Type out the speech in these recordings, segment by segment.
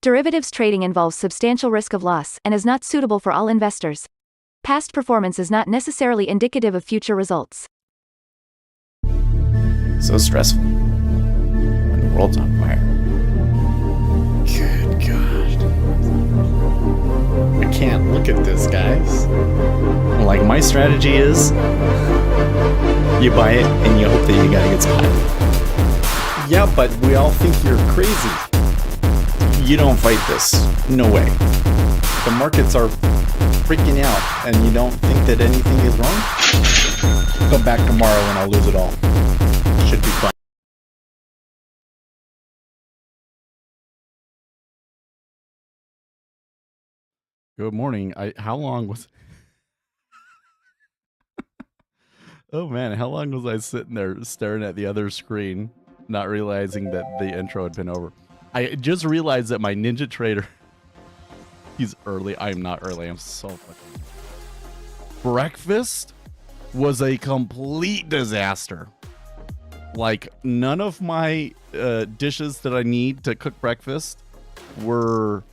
Derivatives trading involves substantial risk of loss and is not suitable for all investors. Past performance is not necessarily indicative of future results. So stressful when the world's on fire. Good God. I can't look at this, guys. Like, my strategy is you buy it and you hope that you got a good spot. Yeah, but we all think you're crazy. You don't fight this. No way. The markets are freaking out and you don't think that anything is wrong? Come back tomorrow and I'll lose it all. Should be fun. Good morning. How long was Oh man, how long was I sitting there staring at the other screen, not realizing that the intro had been over? I just realized that my Ninja Trader, he's early. I am not early. I'm so fucking. Breakfast was a complete disaster. Like, none of my dishes that I need to cook breakfast were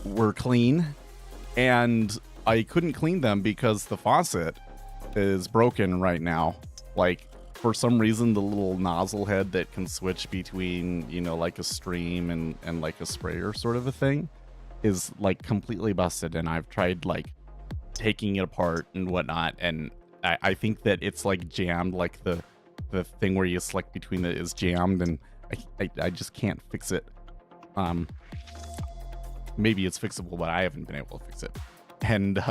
were clean, and I couldn't clean them because the faucet is broken right now. Like, for some reason, the little nozzle head that can switch between, you know, like a stream and like a sprayer sort of a thing is like completely busted. And I've tried like taking it apart and whatnot. And I think that it's like jammed, like the thing where you select between it is jammed, and I just can't fix it. Maybe it's fixable, but I haven't been able to fix it. And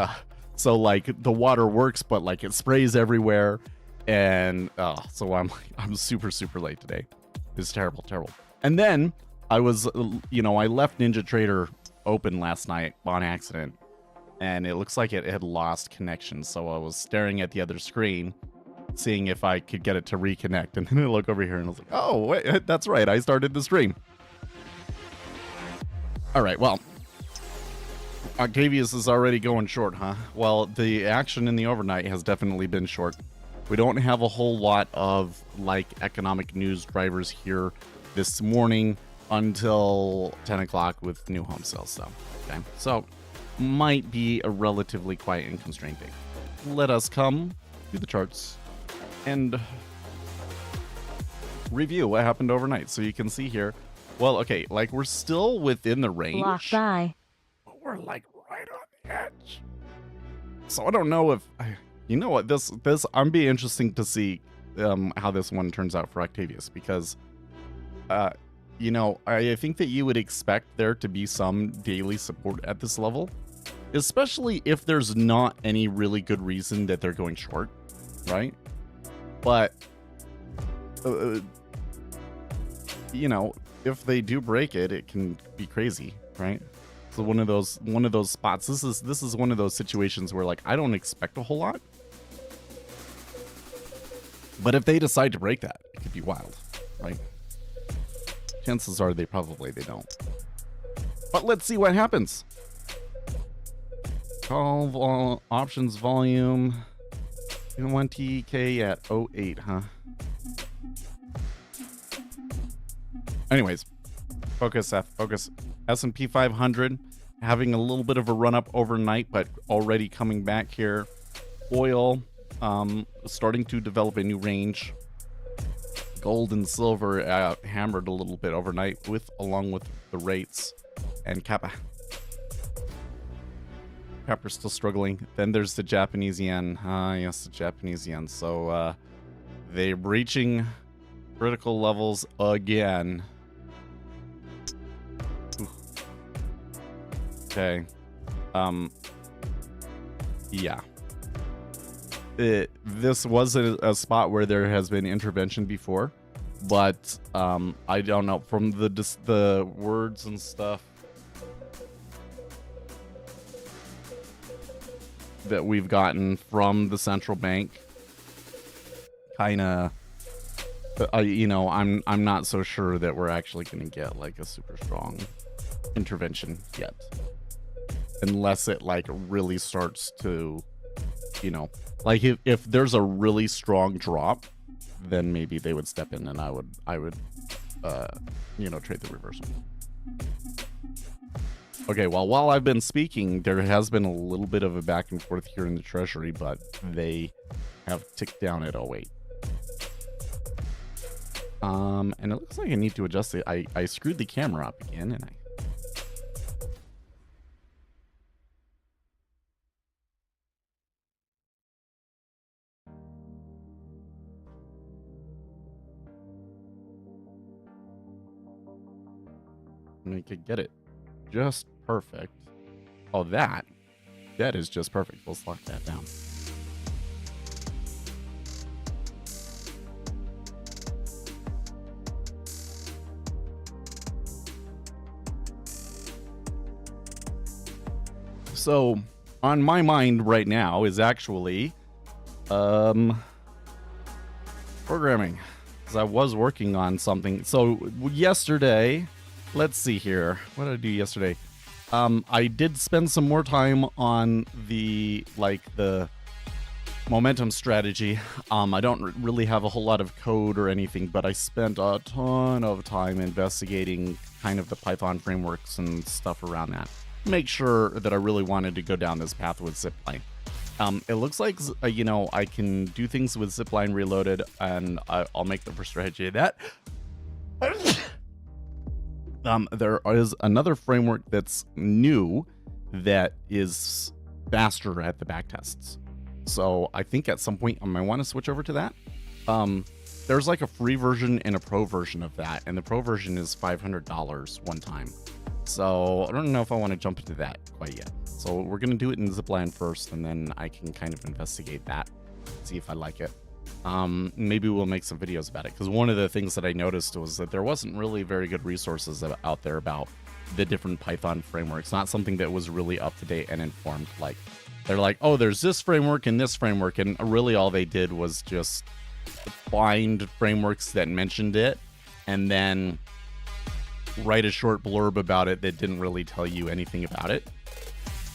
so like the water works, but like it sprays everywhere. And so I'm super late today. It's terrible. And then I was, I left Ninja Trader open last night on accident, and it looks like it had lost connection. So I was staring at the other screen, seeing if I could get it to reconnect. And then I look over here and I was like, oh, wait, that's right. I started the stream. All right, well, Octavius is already going short, huh? Well, the action in the overnight has definitely been short. We don't have a whole lot of like economic news drivers here this morning until 10 o'clock with new home sales stuff. Okay, so might be a relatively quiet and constrained day. Let us come to the charts and review what happened overnight. So you can see here, well, okay, like we're still within the range. Block buy. But we're like right on the edge. So I don't know if, you know what, this I'm be interesting to see how this one turns out for Octavius, because I think that you would expect there to be some daily support at this level, especially if there's not any really good reason that they're going short, right? But if they do break it, it can be crazy, right? So one of those spots. This is one of those situations where like I don't expect a whole lot, but if they decide to break that, it could be wild, right? Chances are they don't. But let's see what happens. Call options volume 1 TK at 08, huh? Anyways, focus S&P 500 having a little bit of a run up overnight, but already coming back here. Oil starting to develop a new range. Gold and silver hammered a little bit overnight along with the rates, and Kappa's still struggling. Then there's the Japanese yen. Yes, the Japanese yen. So they're breaching critical levels again. Okay. Yeah. This was a spot where there has been intervention before, but I don't know, from the words and stuff that we've gotten from the central bank, kind of, I'm not so sure that we're actually going to get like a super strong intervention yet, unless it like really starts to, like if there's a really strong drop, then maybe they would step in, and I would trade the reversal. Okay, well, while I've been speaking, there has been a little bit of a back and forth here in the treasury, but they have ticked down at 08. And it looks like I need to adjust it. I screwed the camera up again, and I could get it just perfect. Oh, that is just perfect. Let's lock that down. So, on my mind right now is actually programming, because I was working on something. So yesterday, let's see here. What did I do yesterday? I did spend some more time on the momentum strategy. I don't really have a whole lot of code or anything, but I spent a ton of time investigating kind of the Python frameworks and stuff around that. Make sure that I really wanted to go down this path with Zipline. It looks like, I can do things with Zipline Reloaded, and I'll make the first strategy of that. There is another framework that's new that is faster at the backtests. So I think at some point I might want to switch over to that. There's like a free version and a pro version of that, and the pro version is $500 one time. So I don't know if I want to jump into that quite yet. So we're going to do it in Zipline first, and then I can kind of investigate that, see if I like it. Maybe we'll make some videos about it, because one of the things that I noticed was that there wasn't really very good resources out there about the different Python frameworks. Not something that was really up to date and informed. Like, they're like, oh, there's this framework and this framework, and really all they did was just find frameworks that mentioned it and then write a short blurb about it that didn't really tell you anything about it.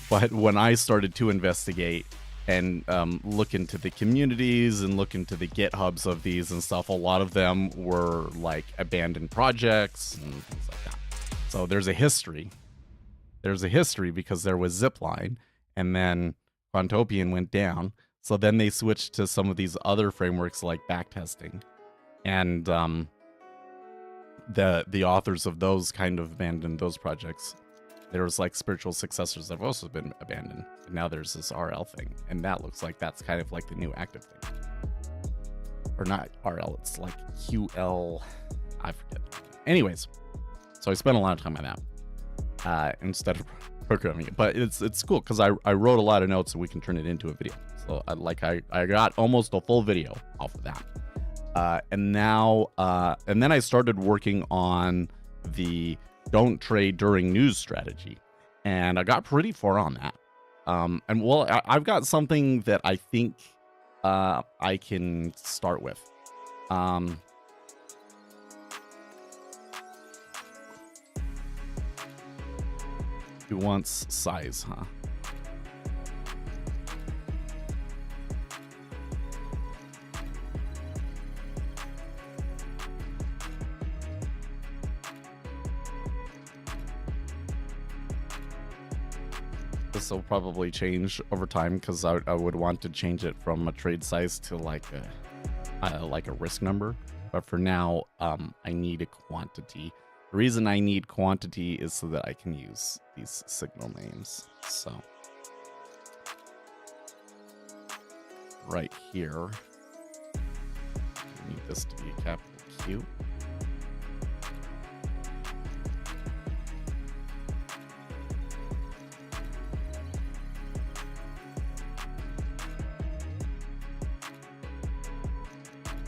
But when I started to investigate and look into the communities and look into the GitHubs of these and stuff, a lot of them were like abandoned projects and things like that. So there's a history. There's a history because there was Zipline, and then Quantopian went down. So then they switched to some of these other frameworks like backtesting. And the authors of those kind of abandoned those projects. There was like spiritual successors that have also been abandoned. And now there's this RL thing. And that looks like that's kind of like the new active thing. Or not RL, it's like QL. I forget. Anyways, so I spent a lot of time on that instead of programming it. But it's cool because I wrote a lot of notes and we can turn it into a video. So I got almost a full video off of that. And then I started working on the don't trade during news strategy, and I got pretty far on that. And well, I've got something that I think I can start with. Who wants size, huh? This will probably change over time because I would want to change it from a trade size to like a risk number. But for now, I need a quantity. The reason I need quantity is so that I can use these signal names. So right here, I need this to be a capital Q.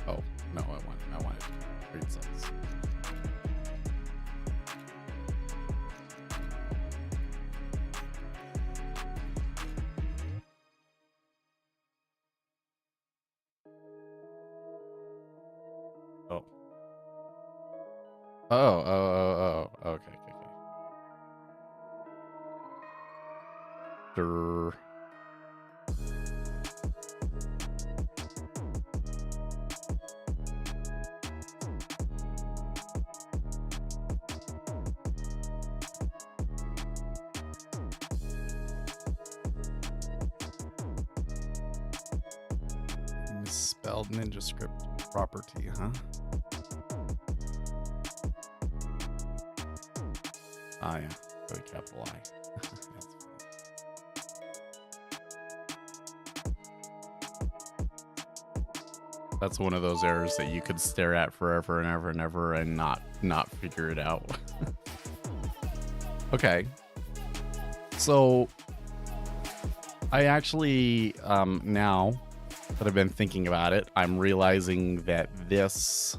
Oh, no, I wanted trade size. Oh. Oh, okay. Durr. spelled ninja script property, huh? Ah, yeah. Go capital I. That's one of those errors that you could stare at forever and ever and ever and not figure it out. Okay. So I actually, now that I've been thinking about it, I'm realizing that this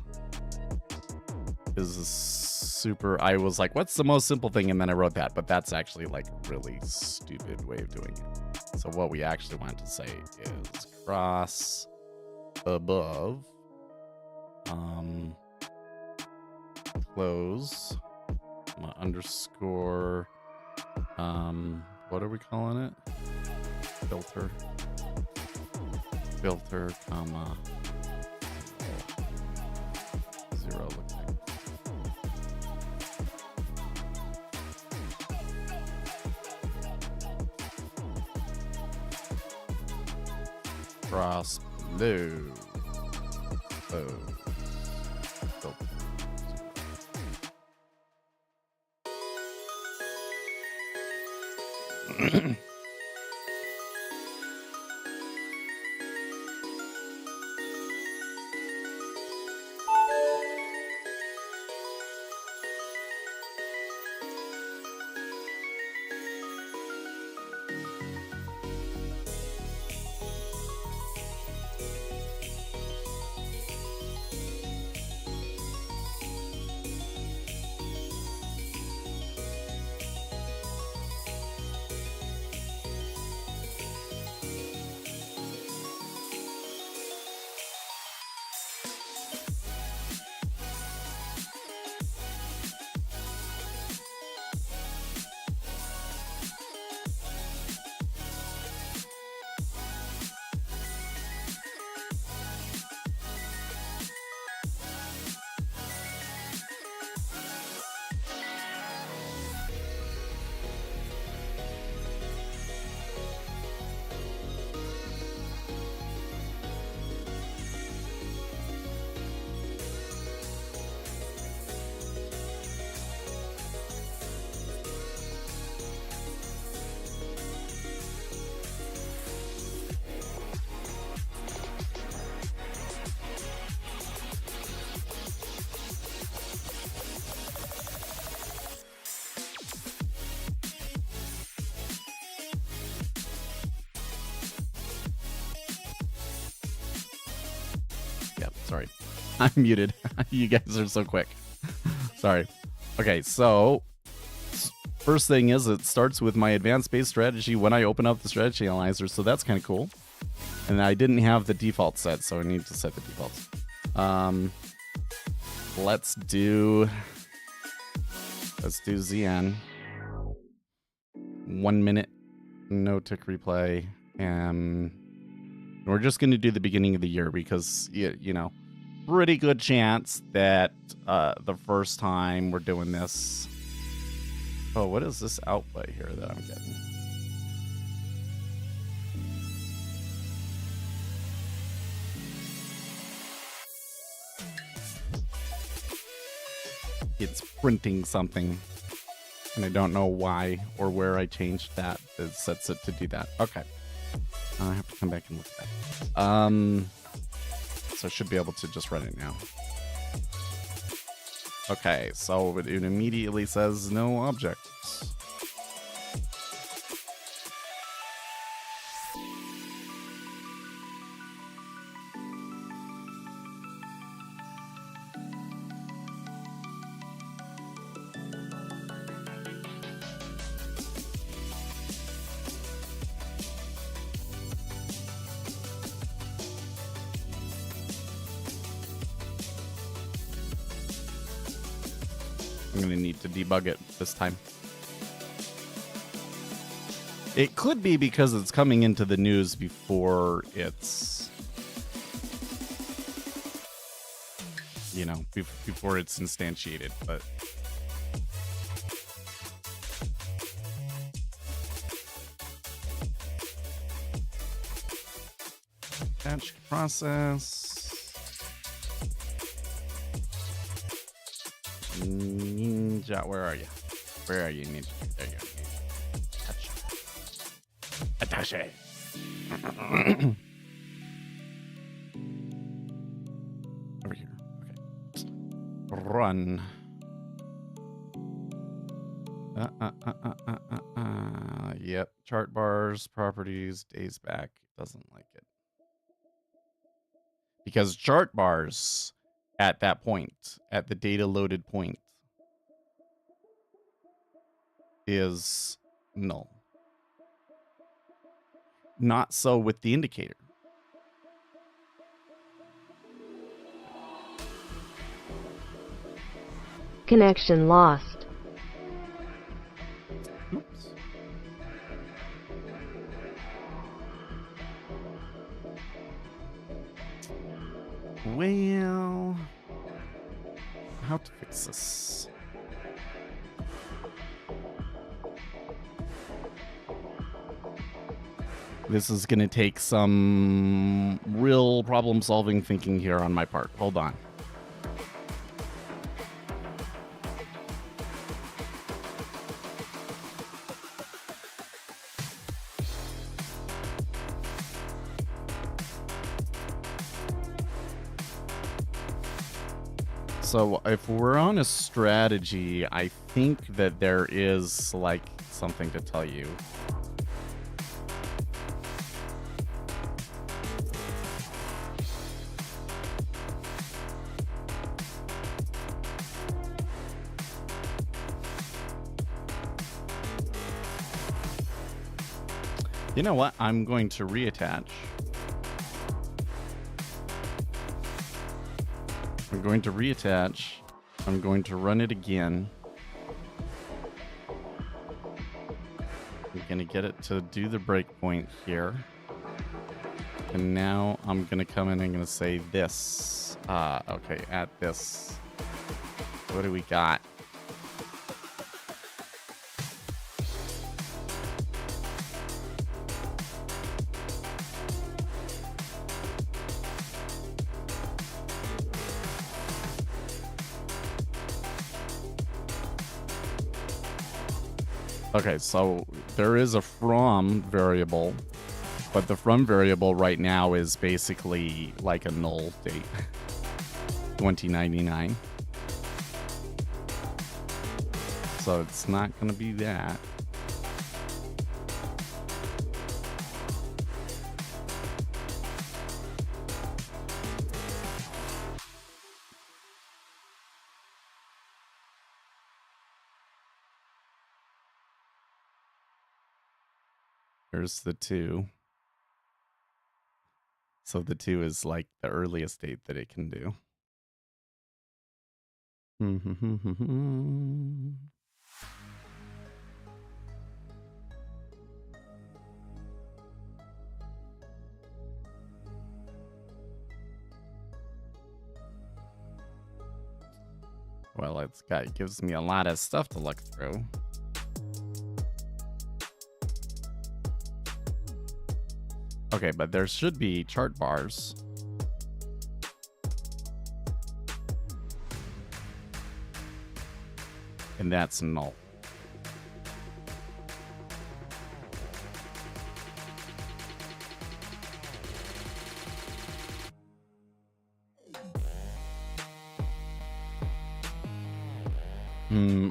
is super. I was like, what's the most simple thing? And then I wrote that, but that's actually like a really stupid way of doing it. So what we actually want to say is cross above, close, underscore, what are we calling it? Filter, comma, 0 looks like. Cross blue. Oh. Filter. Yep, sorry. I'm muted. You guys are so quick. Sorry. Okay, so first thing is it starts with my advanced base strategy when I open up the strategy analyzer, so that's kind of cool. And I didn't have the default set, so I need to set the defaults. Let's do ZN. 1 minute, no tick replay, and we're just going to do the beginning of the year because, you know, pretty good chance that the first time we're doing this. Oh, what is this output here that I'm getting? It's printing something, and I don't know why or where I changed that. It sets it to do that. Okay. I have to come back and look at that. So I should be able to just run it now. Okay, so it immediately says no objects. I'm going to need to debug it this time. It could be because it's coming into the news before it's, you know, before it's instantiated, but Attach process. Ninja, where are you? Where are you, Ninja? There you go. Attach it. Over here. Okay. Run. Yep. Chart bars, properties, days back. Doesn't like it. Because chart bars at that point, at the data loaded point, is null. Not so with the indicator. Connection lost. Oops. Well, how to fix this? This is going to take some real problem-solving thinking here on my part. Hold on. So if we're on a strategy, I think that there is like something to tell you. You know what? I'm going to reattach. I'm going to reattach. I'm going to run it again. I'm going to get it to do the breakpoint here. And now I'm going to come in and I'm going to say this. Okay, at this. What do we got? Okay, so there is a from variable, but the from variable right now is basically like a null date, 2099. So it's not going to be that. There's the 2. So the 2 is like the earliest date that it can do. Well, it gives me a lot of stuff to look through. Okay, but there should be chart bars. And that's null.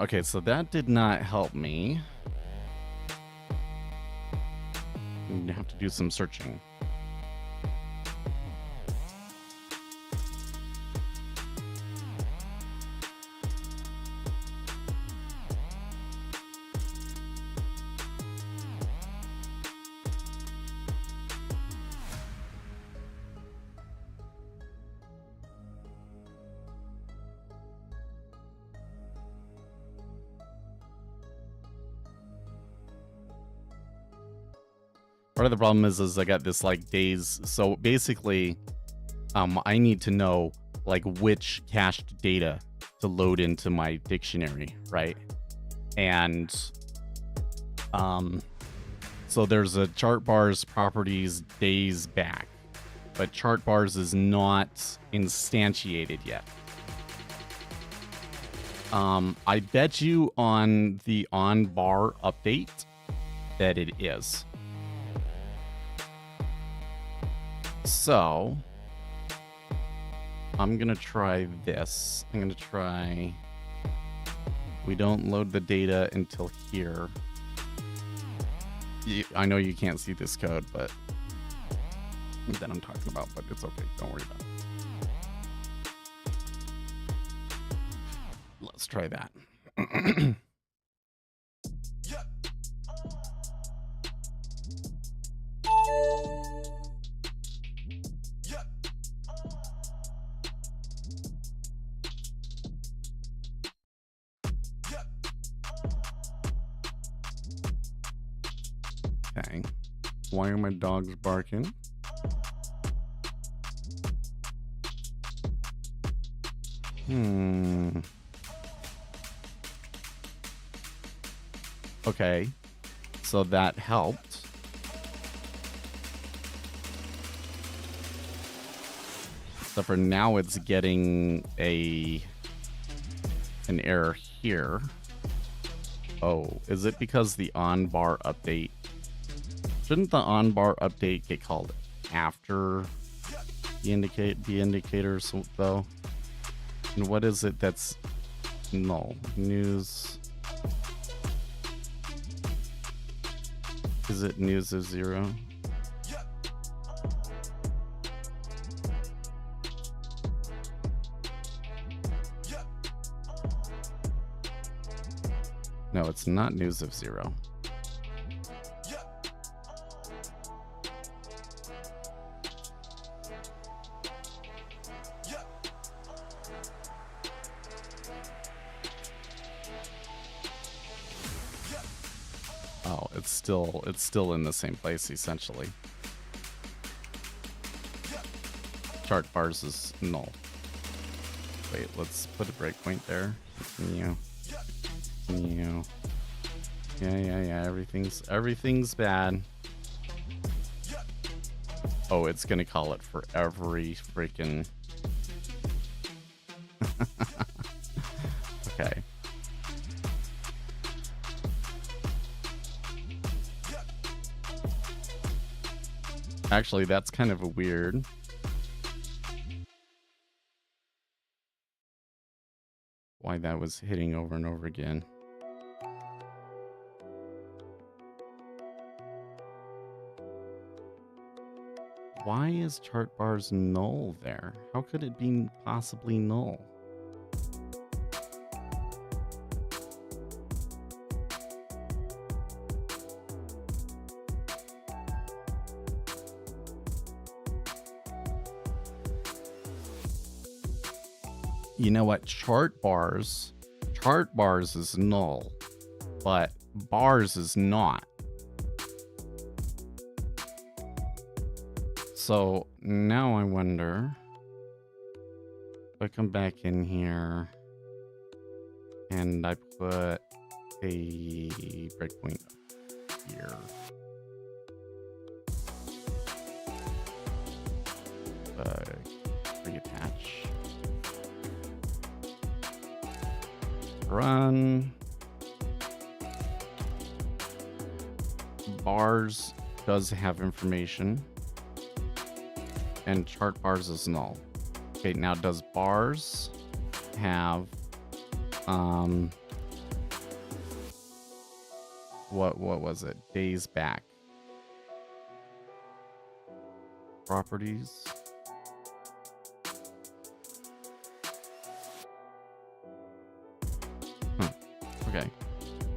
Okay, so that did not help me. I'm gonna have to do some searching. Part of the problem is I got this like days. So basically, I need to know like which cached data to load into my dictionary, right? And so there's a chart bars properties days back. but chart bars is not instantiated yet. I bet you on the on bar update that it is. So I'm gonna try this. I'm gonna try, we don't load the data until here. I know you can't see this code, but that I'm talking about, but it's okay. Don't worry about it. Let's try that. Okay. Why are my dogs barking? Okay. So that helped. So for now it's getting an error here. Oh, is it because the on bar update? Shouldn't the on bar update get called after the indicators though? And what is it that's null? News. Is it news of 0? No, it's not news of 0. Oh, it's still in the same place essentially. Chart bars is null. Wait, let's put a breakpoint there. Meow. Meow. Yeah. Everything's bad. Oh, it's gonna call it for every freaking. Okay. Actually, that's kind of a weird. Why that was hitting over and over again. Why is chart bars null there? How could it be possibly null? You know what? Chart bars is null, but bars is not. So now I wonder if I come back in here and I put a breakpoint here. Reattach. Run. Bars does have information. And chart bars is null. Okay, now does bars have what was it? Days back. Properties. Okay.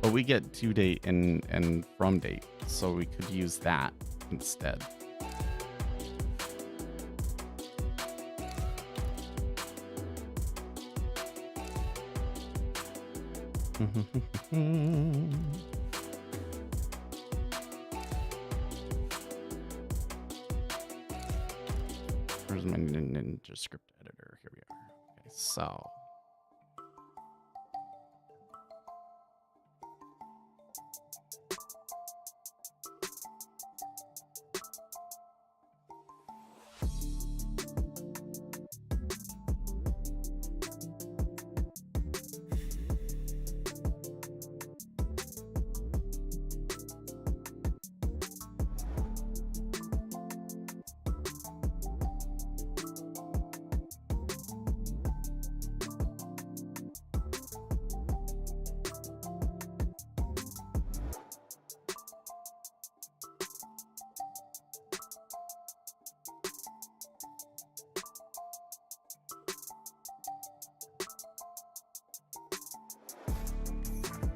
But we get to date and from date, so we could use that instead. Where's my Ninja script editor? Here we are. Okay, so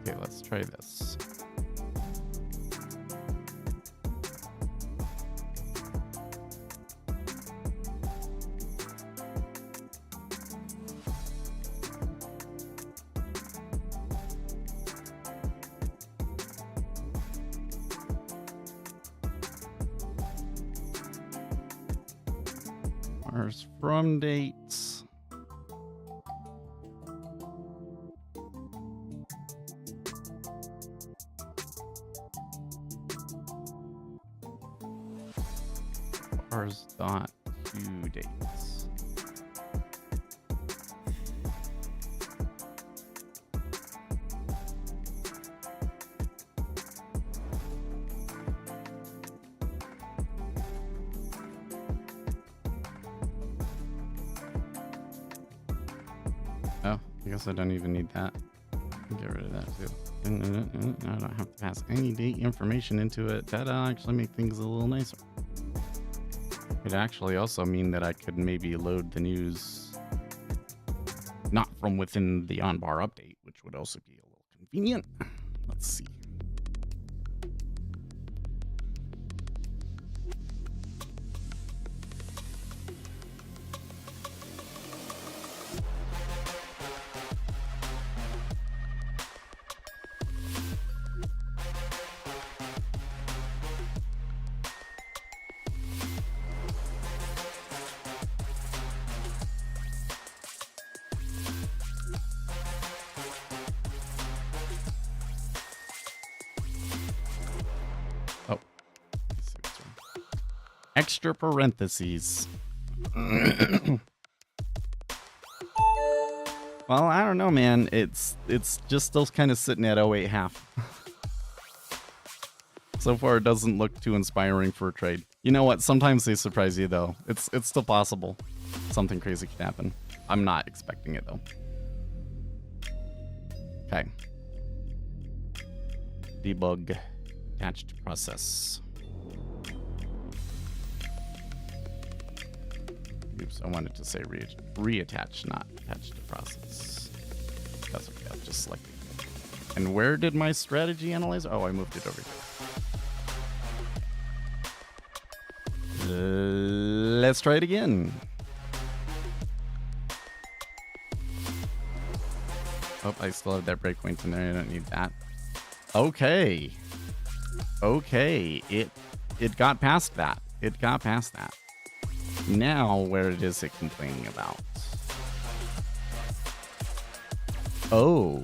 Okay, let's try this. Where's from dates? Ours dot two dates. Oh, I guess I don't even need that. Get rid of that too. I don't have to pass any date information into it. That'll actually make things a little nicer. It actually also mean that I could maybe load the news not from within the on-bar update, which would also be a little convenient. Let's see. Oh, let's see what's wrong. Extra parentheses. Well, I don't know, man. It's just still kind of sitting at 08 half. So far, it doesn't look too inspiring for a trade. You know what? Sometimes they surprise you, though. It's still possible. Something crazy could happen. I'm not expecting it, though. Okay. Debug. Attached process. Oops, I wanted to say reattach, not attach to process. That's okay, I'll just select it. And where did my strategy analyzer? Oh, I moved it over here. Let's try it again. Oh, I still have that breakpoint in there. I don't need that. Okay. Okay. It got past that. It got past that. Now, where is it complaining about? Oh.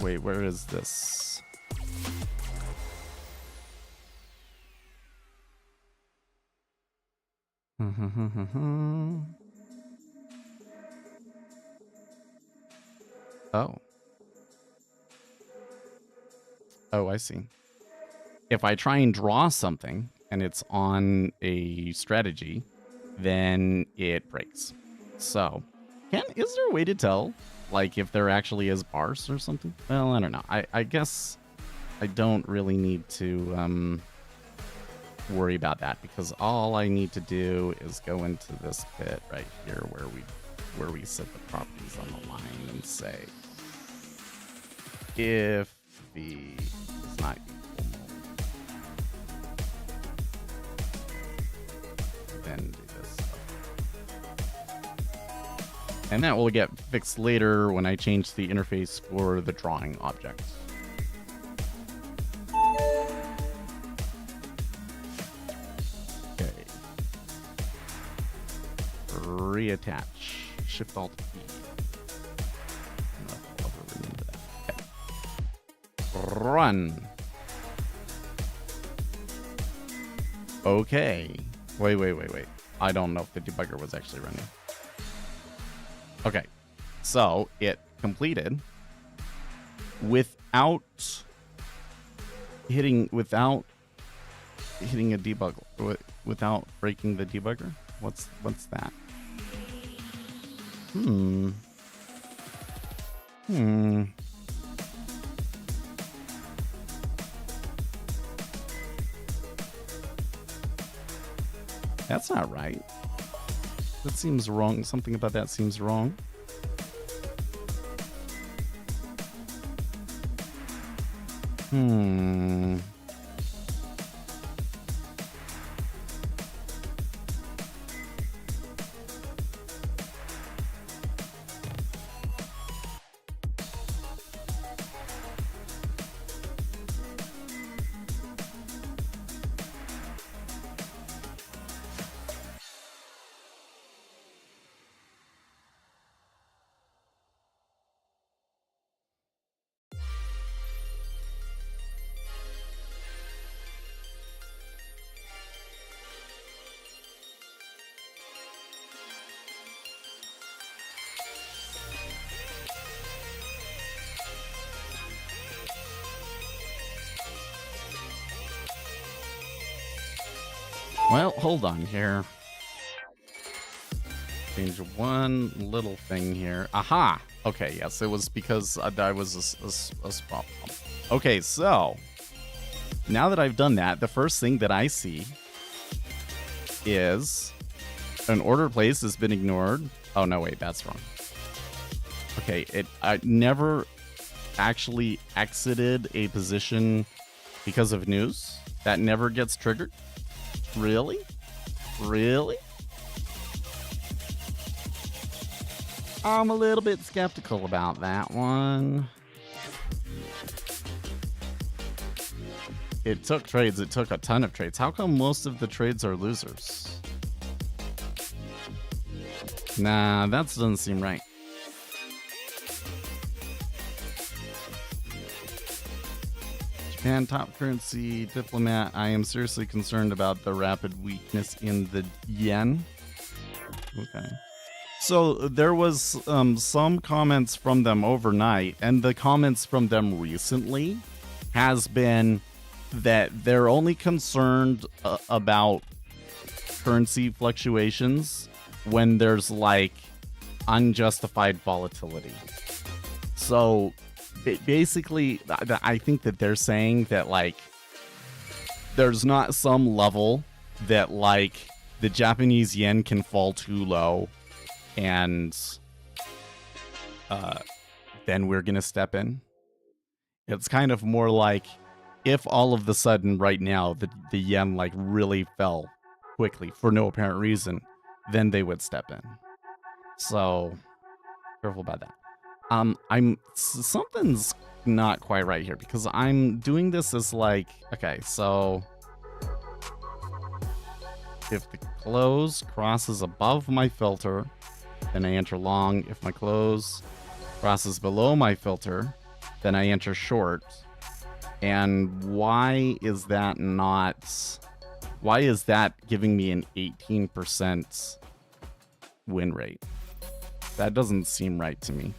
Wait, where is this? Oh. Oh, I see. If I try and draw something and it's on a strategy, then it breaks. So, is there a way to tell, like, if there actually is bars or something? Well, I don't know. I guess I don't really need to worry about that, because all I need to do is go into this bit right here where we set the properties on the line and say if the is not equal, then do this. And that will get fixed later when I change the interface for the drawing object. Okay. Reattach. Shift Alt P. Run. Okay. Wait. I don't know if the debugger was actually running. Okay. So it completed without hitting a debug, without breaking the debugger. What's that? That's not right. That seems wrong. Something about that seems wrong. Well, hold on here. Change one little thing here. Aha! Okay, yes, it was because I was a spot. Okay, so now that I've done that, the first thing that I see is an order placed has been ignored. Oh, no, wait, that's wrong. Okay, I never actually exited a position because of news. That never gets triggered. Really? Really? I'm a little bit skeptical about that one. It took trades. It took a ton of trades. How come most of the trades are losers? Nah, that doesn't seem right. Japan top currency diplomat. I am seriously concerned about the rapid weakness in the yen. Okay. So there was some comments from them overnight, and the comments from them recently has been that they're only concerned about currency fluctuations when there's like unjustified volatility. So basically, I think that they're saying that like there's not some level that like the Japanese yen can fall too low and then we're gonna step in. It's kind of more like if all of the sudden right now the yen like really fell quickly for no apparent reason, then they would step in. So careful about that. Something's not quite right here because I'm doing this as like, okay, so if the close crosses above my filter, then I enter long. If my close crosses below my filter, then I enter short. And why is that giving me an 18% win rate? That doesn't seem right to me.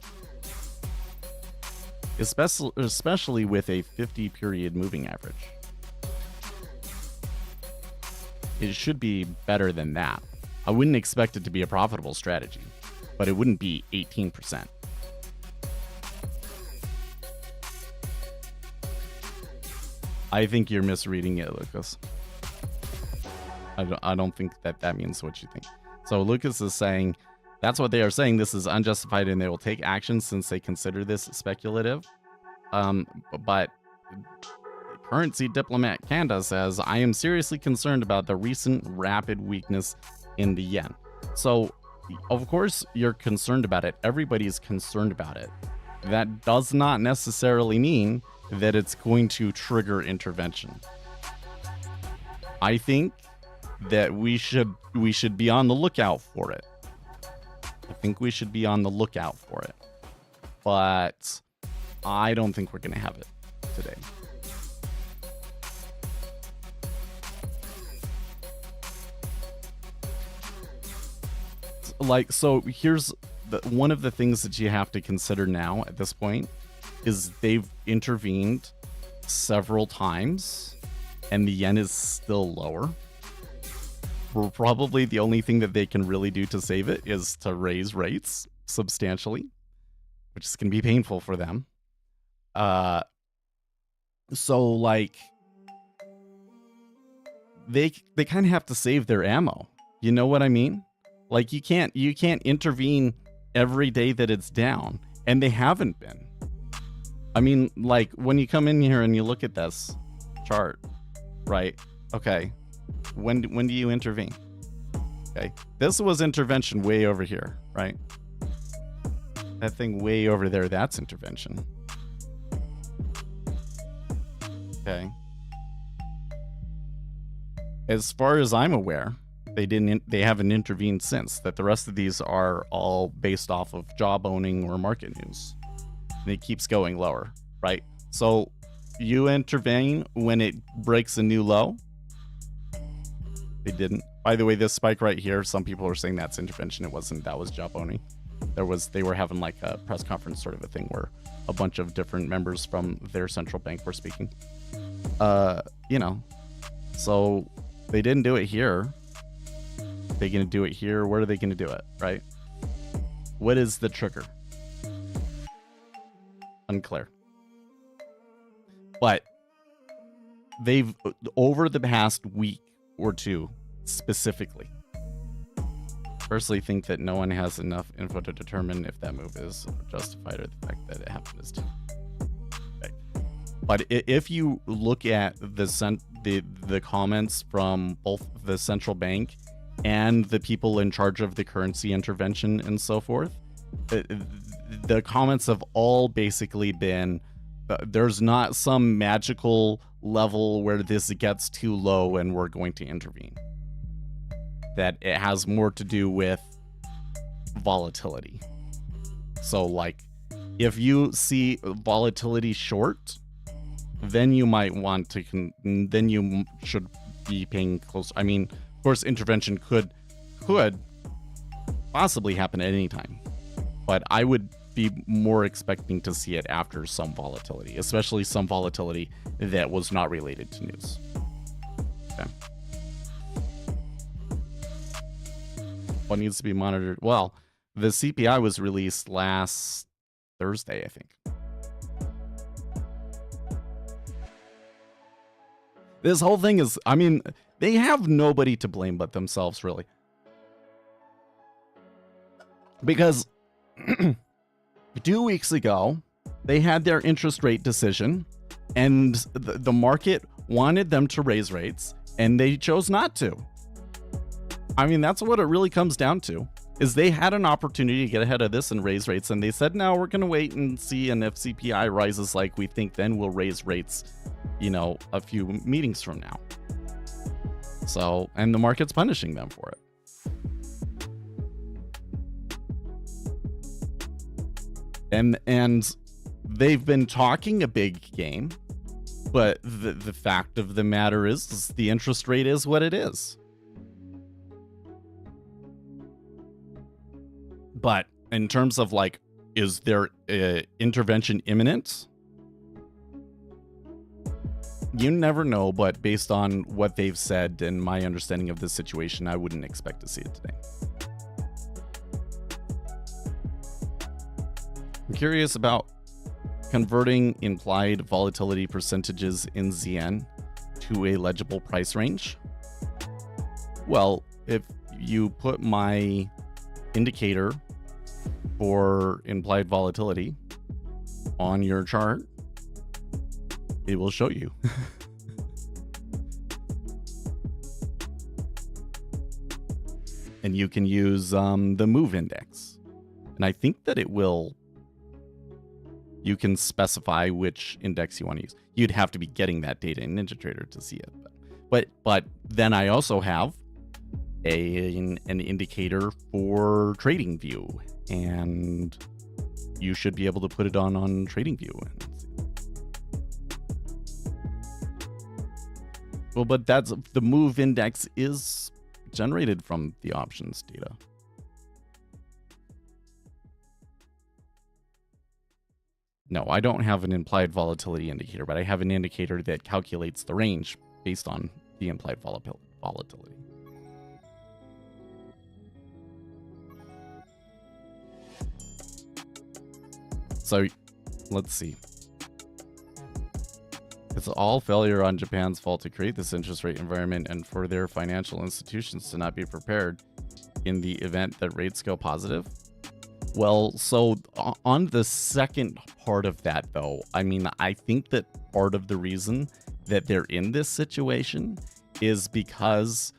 Especially with a 50 period moving average. It should be better than that. I wouldn't expect it to be a profitable strategy, but it wouldn't be 18%. I think you're misreading it, Lucas. I don't think that means what you think. So Lucas is saying, that's what they are saying. This is unjustified and they will take action since they consider this speculative. But currency diplomat Kanda says, I am seriously concerned about the recent rapid weakness in the yen. So, of course, you're concerned about it. Everybody's concerned about it. That does not necessarily mean that it's going to trigger intervention. I think that we should be on the lookout for it. I think we should be on the lookout for it. But I don't think we're going to have it today. Like, so here's one of the things that you have to consider now at this point is they've intervened several times and the yen is still lower. Probably the only thing that they can really do to save it is to raise rates substantially, which is going to be painful for them. So like they kind of have to save their ammo You know what I mean? Like you can't intervene every day that it's down, and they haven't been. I mean, like when you come in here and you look at this chart, right? Okay, when do you intervene? Okay, this was intervention way over here, right? That thing way over there, that's intervention. Okay. As far as I'm aware, they haven't intervened since. That the rest of these are all based off of job owning or market news. And it keeps going lower, right? So you intervene when it breaks a new low. They didn't. By the way, this spike right here, some people are saying that's intervention. It wasn't. That was job owning. They were having like a press conference sort of a thing where a bunch of different members from their central bank were speaking. You know, so they didn't do it here. They're going to do it here. Where are they going to do it, right? What is the trigger? Unclear. But they've, over the past week or two specifically, personally think that no one has enough info to determine if that move is justified or the fact that it happened is too. Okay. But if you look at the comments from both the central bank and the people in charge of the currency intervention and so forth, the comments have all basically been, there's not some magical level where this gets too low and we're going to intervene. That it has more to do with volatility. So like, if you see volatility short, then you might want to, then you should be paying close. I mean, of course, intervention could possibly happen at any time, but I would be more expecting to see it after some volatility, especially some volatility that was not related to news. Okay. What needs to be monitored? Well, the CPI was released last Thursday, I think. This whole thing is, I mean, they have nobody to blame but themselves, really. Because 2 weeks ago, they had their interest rate decision, and the market wanted them to raise rates, and they chose not to. I mean, that's what it really comes down to, is they had an opportunity to get ahead of this and raise rates, and they said, no, we're going to wait and see, and if CPI rises like we think, then we'll raise rates, you know, a few meetings from now. So, and the market's punishing them for it. And they've been talking a big game, but the fact of the matter is the interest rate is what it is. But in terms of like, is there intervention imminent? You never know, but based on what they've said and my understanding of this situation, I wouldn't expect to see it today. I'm curious about converting implied volatility percentages in ZN to a legible price range. Well, if you put my indicator for implied volatility on your chart, it will show you. And you can use the move index. And I think that it will, you can specify which index you want to use. You'd have to be getting that data in NinjaTrader to see it. But then I also have an indicator for TradingView, and you should be able to put it on TradingView. Well, but that's, the move index is generated from the options data. No, I don't have an implied volatility indicator, but I have an indicator that calculates the range based on the implied volatility. So let's see. It's all failure on Japan's fault to create this interest rate environment and for their financial institutions to not be prepared in the event that rates go positive. Well, so on the second part of that, though, I mean, I think that part of the reason that they're in this situation is because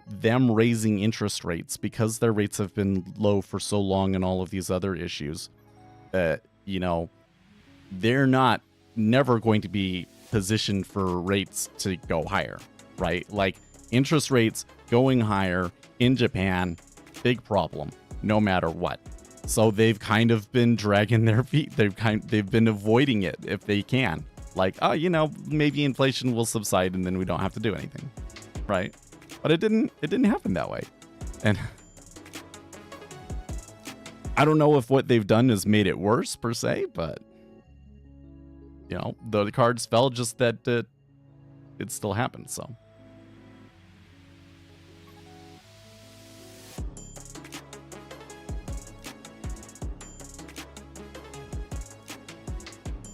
them raising interest rates, because their rates have been low for so long and all of these other issues, you know, they're never going to be positioned for rates to go higher, right? Like interest rates going higher in Japan, big problem, no matter what. So they've kind of been dragging their feet. They've been avoiding it if they can. Like, oh, you know, maybe inflation will subside and then we don't have to do anything, right? But it didn't happen that way. And I don't know if what they've done has made it worse per se, but you know, the cards fell just that it still happened, so.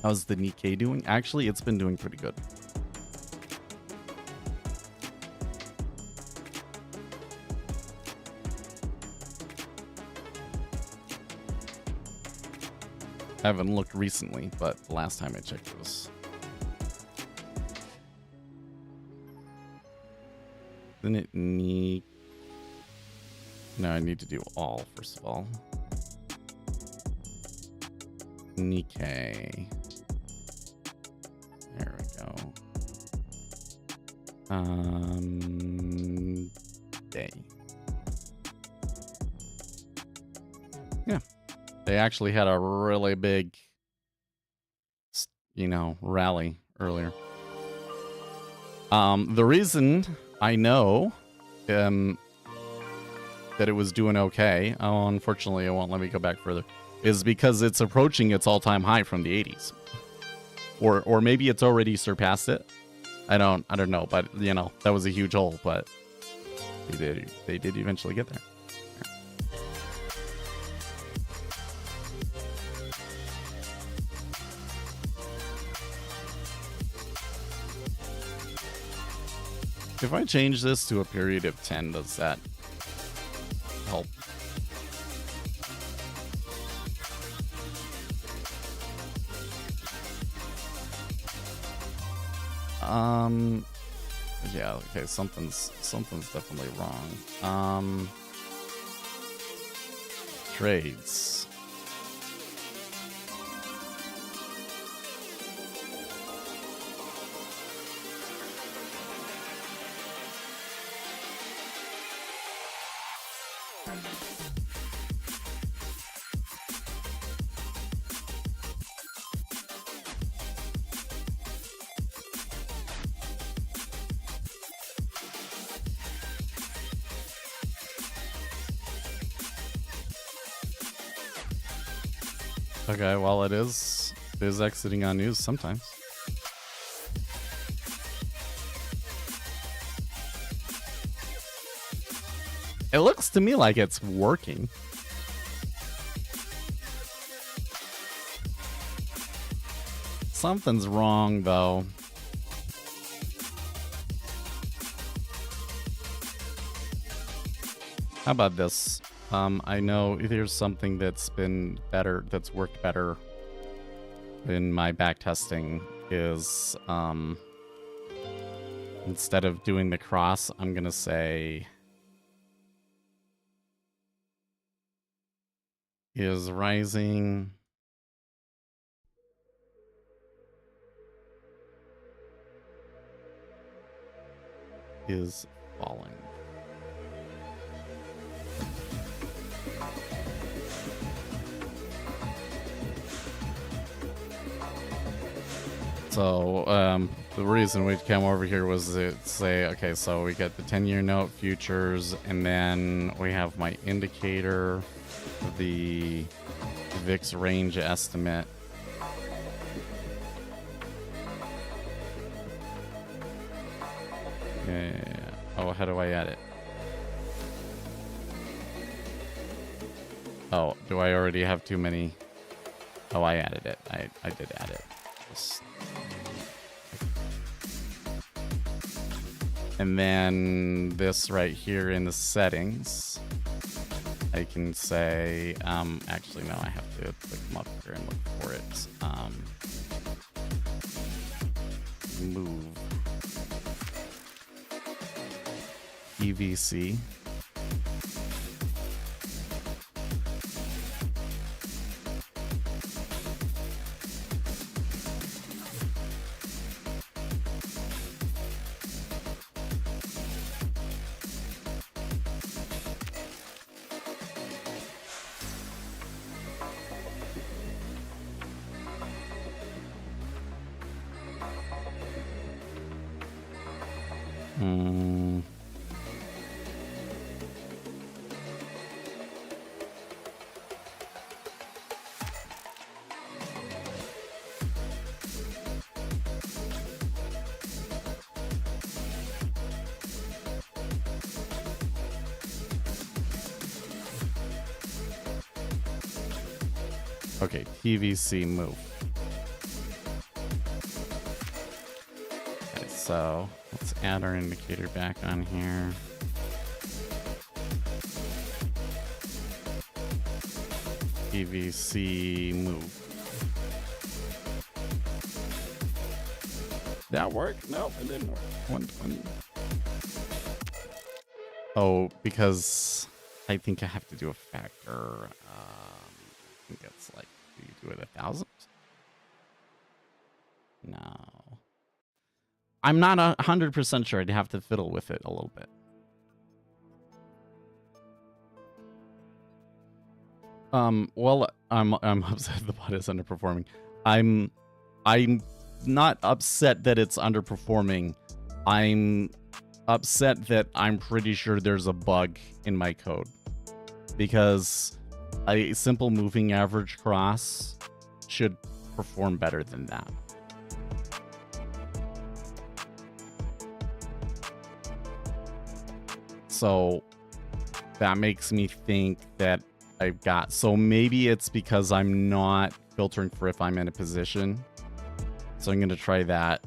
How's the Nikkei doing? Actually, it's been doing pretty good. I haven't looked recently, but the last time I checked it was... Then it need... No, I need to do all, first of all. Nikkei. There we go. Day. Yeah. They actually had a really big, you know, rally earlier. The reason I know that it was doing okay, oh, unfortunately it won't let me go back further, is because it's approaching its all-time high from the 80s. Or maybe it's already surpassed it. I don't know, but you know, that was a huge hole, but they did eventually get there. If I change this to a period of 10, does that help? Yeah, okay, something's definitely wrong. Trades. Okay, well, it is exiting on news sometimes. It looks to me like it's working. Something's wrong, though. How about this? I know there's something that's been better, that's worked better in my back testing is, instead of doing the cross, I'm going to say is rising is falling. So the reason we came over here was to say, okay, so we got the 10-year note futures, and then we have my indicator, the VIX range estimate. Yeah. Oh, how do I add it? Oh, do I already have too many? Oh, I added it. I did add it. Just And then this right here in the settings, I can say, actually, no, I have to click them up here and look for it. Move. EVC. Okay, TVC move. Okay, so let's add our indicator back on here. TVC move. That worked? Nope, it didn't work. 120. Oh, because I think I have to do a factor. I think it's like, do you do it 1,000? No. I'm not 100% sure. I'd have to fiddle with it a little bit. Well, I'm upset the bot is underperforming. I'm not upset that it's underperforming. I'm upset that I'm pretty sure there's a bug in my code, because a simple moving average cross should perform better than that. So that makes me think that I've got, so maybe it's because I'm not filtering for if I'm in a position. So I'm going to try that.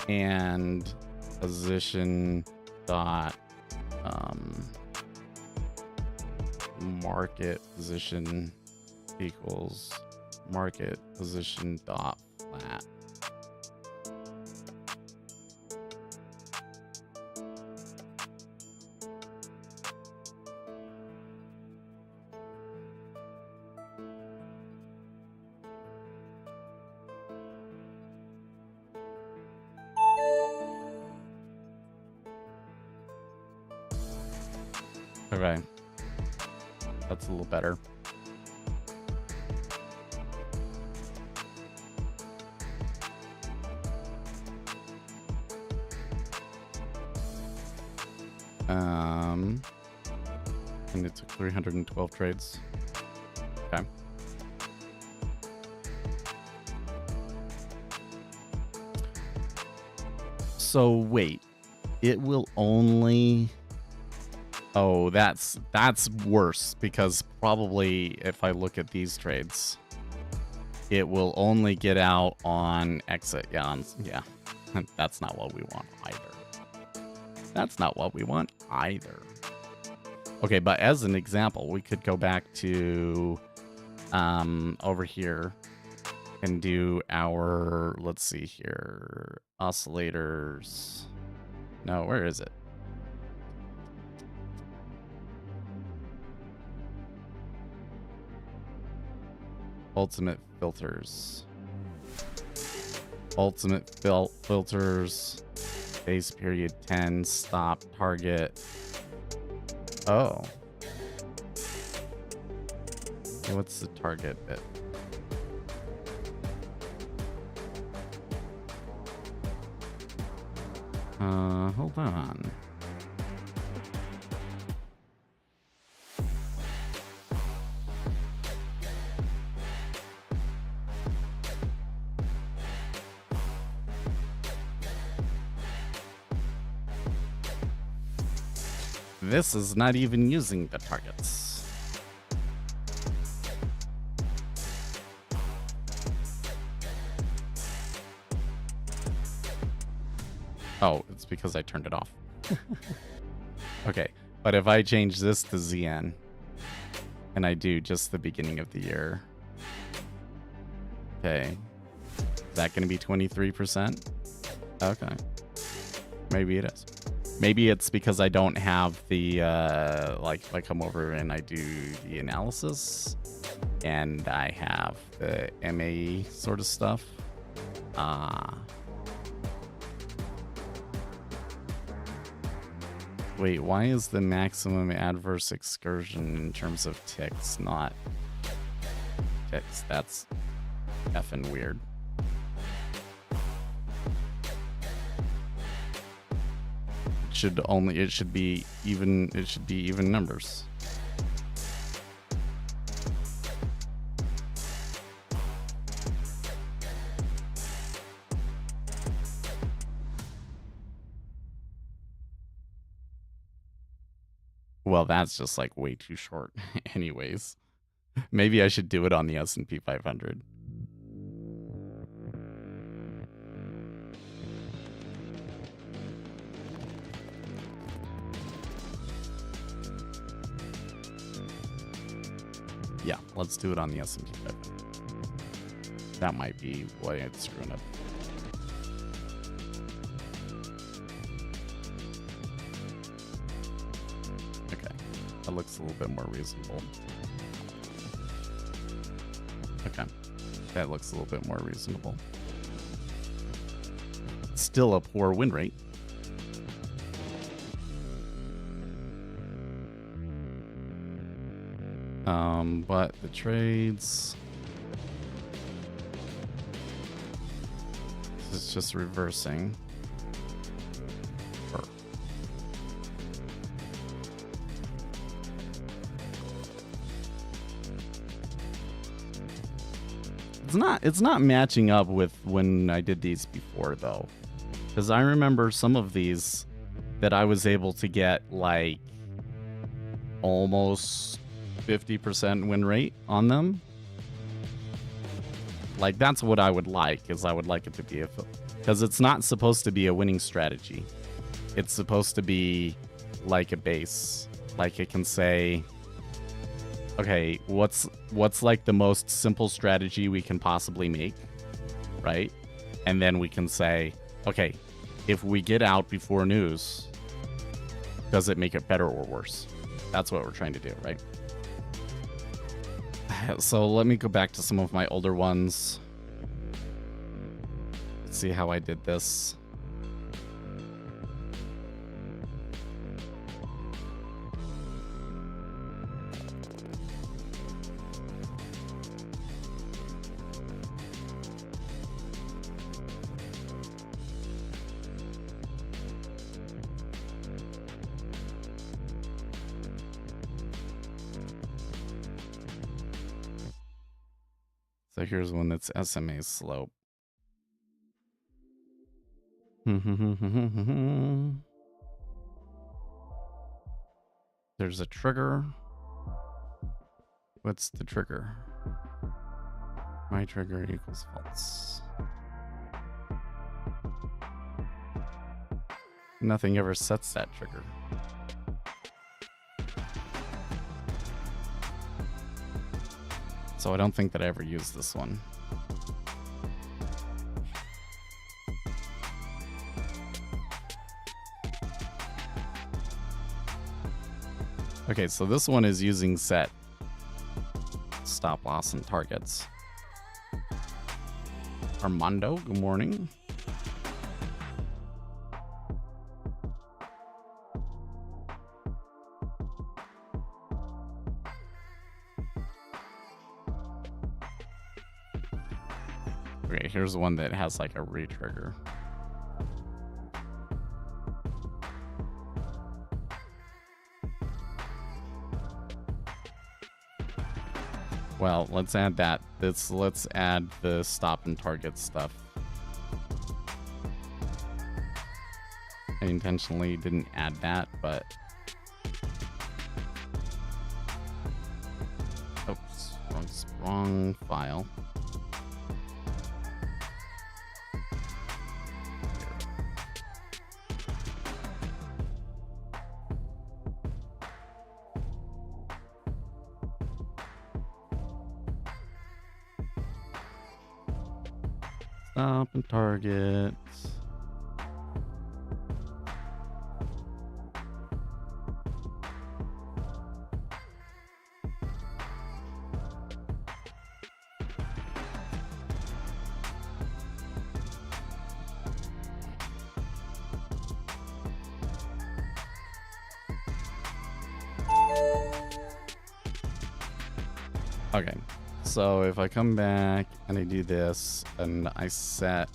And position dot market position equals market position dot flat. Okay, that's a little better. And it took 312 trades. Okay. So wait, it will only... Oh, that's worse, because probably if I look at these trades, it will only get out on exit. Yeah, that's not what we want either. That's not what we want either. Okay, but as an example, we could go back to over here and do our, let's see here, oscillators. No, where is it? Ultimate filters. Ultimate filters. Base period 10. Stop. Target. Oh. Okay, what's the target bit? Hold on. This is not even using the targets. Oh, it's because I turned it off. Okay, but if I change this to ZN, and I do just the beginning of the year, okay, is that going to be 23%? Okay, maybe it is. Maybe it's because I don't have the, like, if I come over and I do the analysis, and I have the MAE sort of stuff. Wait, why is the maximum adverse excursion in terms of ticks not ticks? That's effing weird. It should be even numbers. Well, that's just like way too short anyways. Maybe I should do it on the S&P 500. Yeah, let's do it on the S&P 500. That might be why it's screwing up. Okay, that looks a little bit more reasonable. Okay, that looks a little bit more reasonable. Still a poor win rate. But the trades, this is just reversing. It's not matching up with when I did these before though, because I remember some of these that I was able to get like almost 50% win rate on them. Like that's what I would like, is I would like it to be because it's not supposed to be a winning strategy. It's supposed to be like a base. Like it can say, okay, what's like the most simple strategy we can possibly make, right? And then we can say, okay, if we get out before news, does it make it better or worse? That's what we're trying to do, right? So let me go back to some of my older ones. Let's see how I did this. So here's one that's SMA slope. There's a trigger. What's the trigger? My trigger equals false. Nothing ever sets that trigger. So I don't think that I ever used this one. Okay, so this one is using set stop loss and targets. Armando, good morning. Okay, here's one that has like a re-trigger. Well, let's add that. Let's add the stop and target stuff. I intentionally didn't add that, but oops, wrong file. Stop and target. Okay, so if I come back and I do this and I set,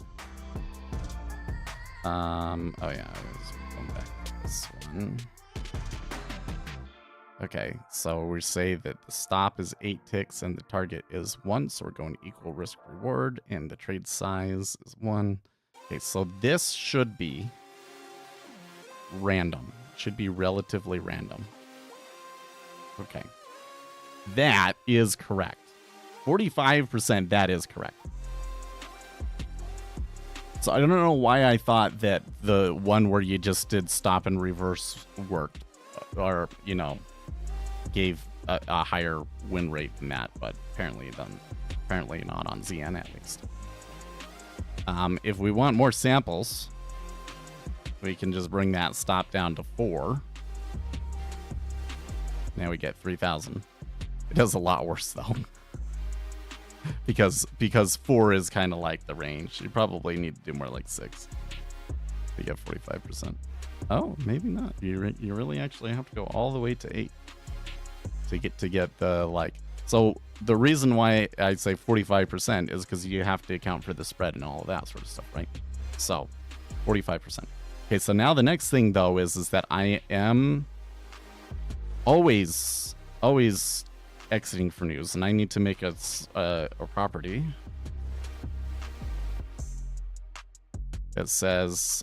oh yeah, let's come back to this one. Okay, so we say that the stop is 8 ticks and the target is 1, so we're going equal risk reward, and the trade size is 1. Okay, so this should be random. Should be relatively random. Okay. That is correct. 45%, that is correct. So I don't know why I thought that the one where you just did stop and reverse worked, or, you know, gave a higher win rate than that, but apparently not on ZN at least. If we want more samples, we can just bring that stop down to 4. Now we get 3,000. It does a lot worse though. because 4 is kind of like the range. You probably need to do more like 6 to get 45%. Oh, maybe not. You really actually have to go all the way to 8 to get the, like. So the reason why I say 45% is because you have to account for the spread and all of that sort of stuff, right? So 45%. Okay, so now the next thing though is that I am always exiting for news, and I need to make a property that says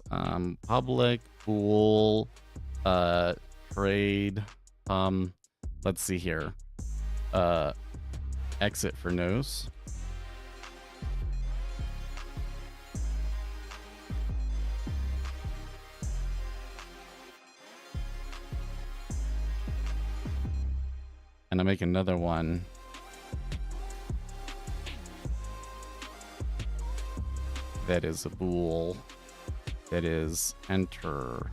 public pool trade, let's see here, exit for news. And I make another one that is a bool that is enter.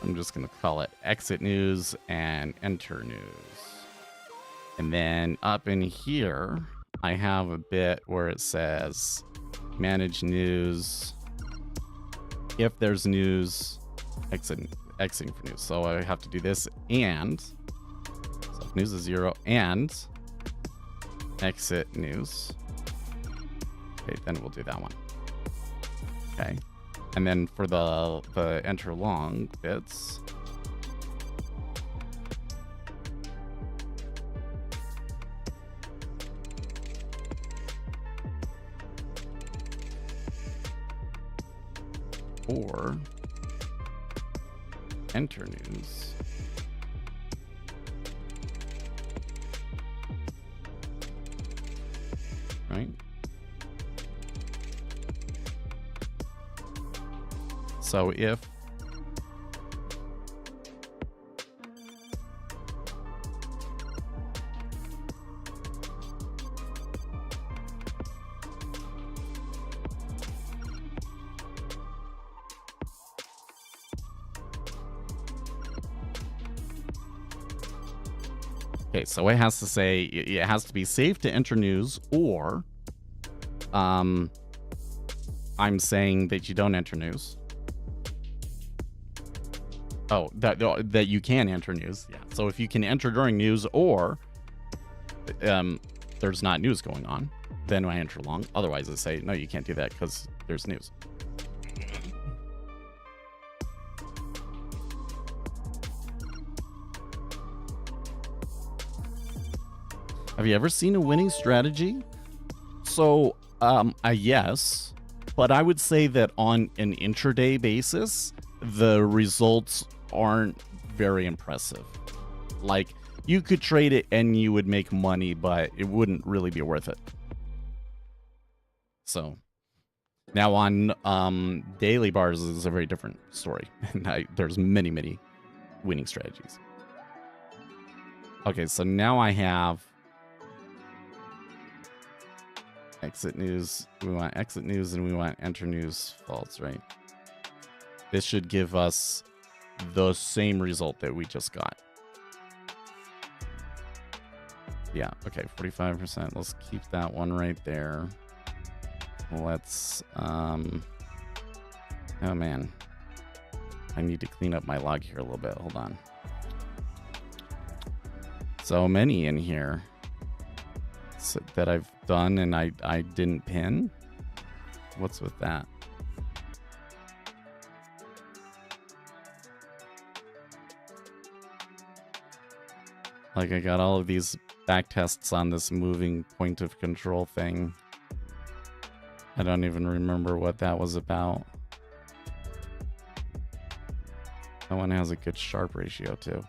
I'm just going to call it exit news and enter news. And then up in here, I have a bit where it says manage news. If there's news, exiting for news. So I have to do this and, so if news is 0 and exit news. Okay, then we'll do that one. Okay. And then for the enter long bits, or enter news. Right? So if okay, so it has to say it has to be safe to enter news, or I'm saying that you don't enter news. Oh, that you can enter news. Yeah. So if you can enter during news, or there's not news going on, then I enter long. Otherwise, I say no, you can't do that because there's news. Have you ever seen a winning strategy? So, yes, but I would say that on an intraday basis, the results aren't very impressive. Like, you could trade it and you would make money, but it wouldn't really be worth it. So, Now on daily bars is a very different story. And there's many winning strategies. Okay, so now I have exit news. We want exit news and we want enter news false, right? This should give us the same result that we just got. Yeah, okay, 45%. Let's keep that one right there. Let's, oh man. I need to clean up my log here a little bit. Hold on. So many in here that I've done and I didn't pin. What's with that? Like I got all of these back tests on this moving point of control thing. I don't even remember what that was about. That one has a good sharp ratio too.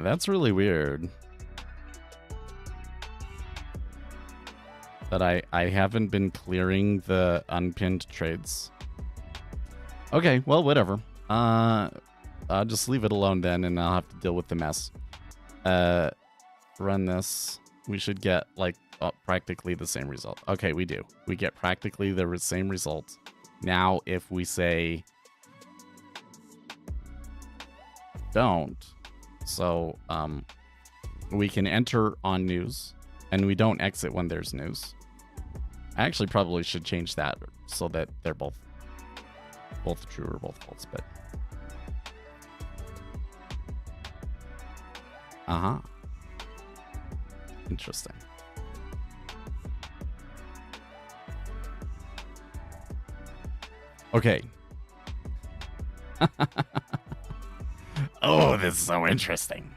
That's really weird. That I haven't been clearing the unpinned trades. Okay, well, whatever. I'll just leave it alone then, and I'll have to deal with the mess. Run this. We should get, like, practically the same result. Okay, we do. We get practically the same result. Now, if we say... don't... So, we can enter on news, and we don't exit when there's news. I actually probably should change that so that they're both true or both false, but... Uh-huh. Interesting. Okay. Oh, this is so interesting.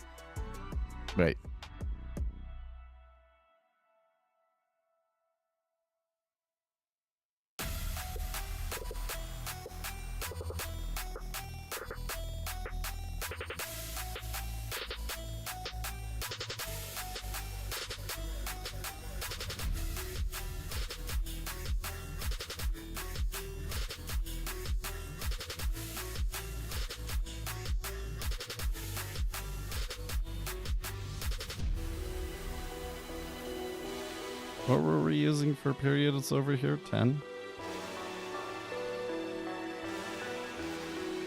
Wait. What were we using for periods over here? 10?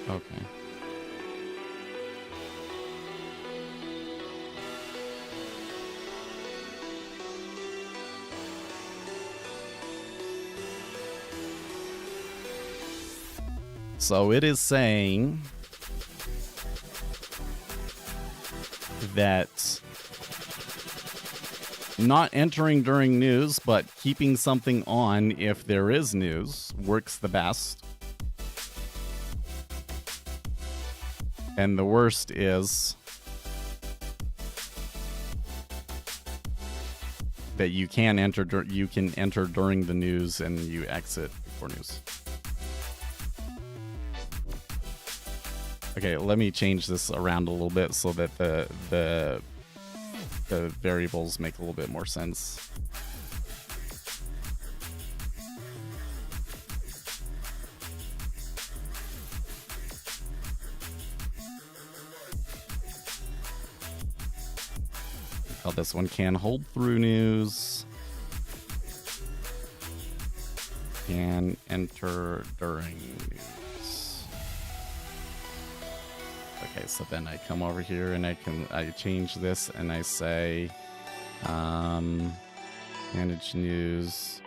Okay. So it is saying that not entering during news, but keeping something on if there is news works the best. And the worst is that you can enter during the news and you exit before news. Okay, let me change this around a little bit so that the variables make a little bit more sense. Oh, this one can hold through news. Can enter during news. Okay, so then I come over here and I change this and I say manage news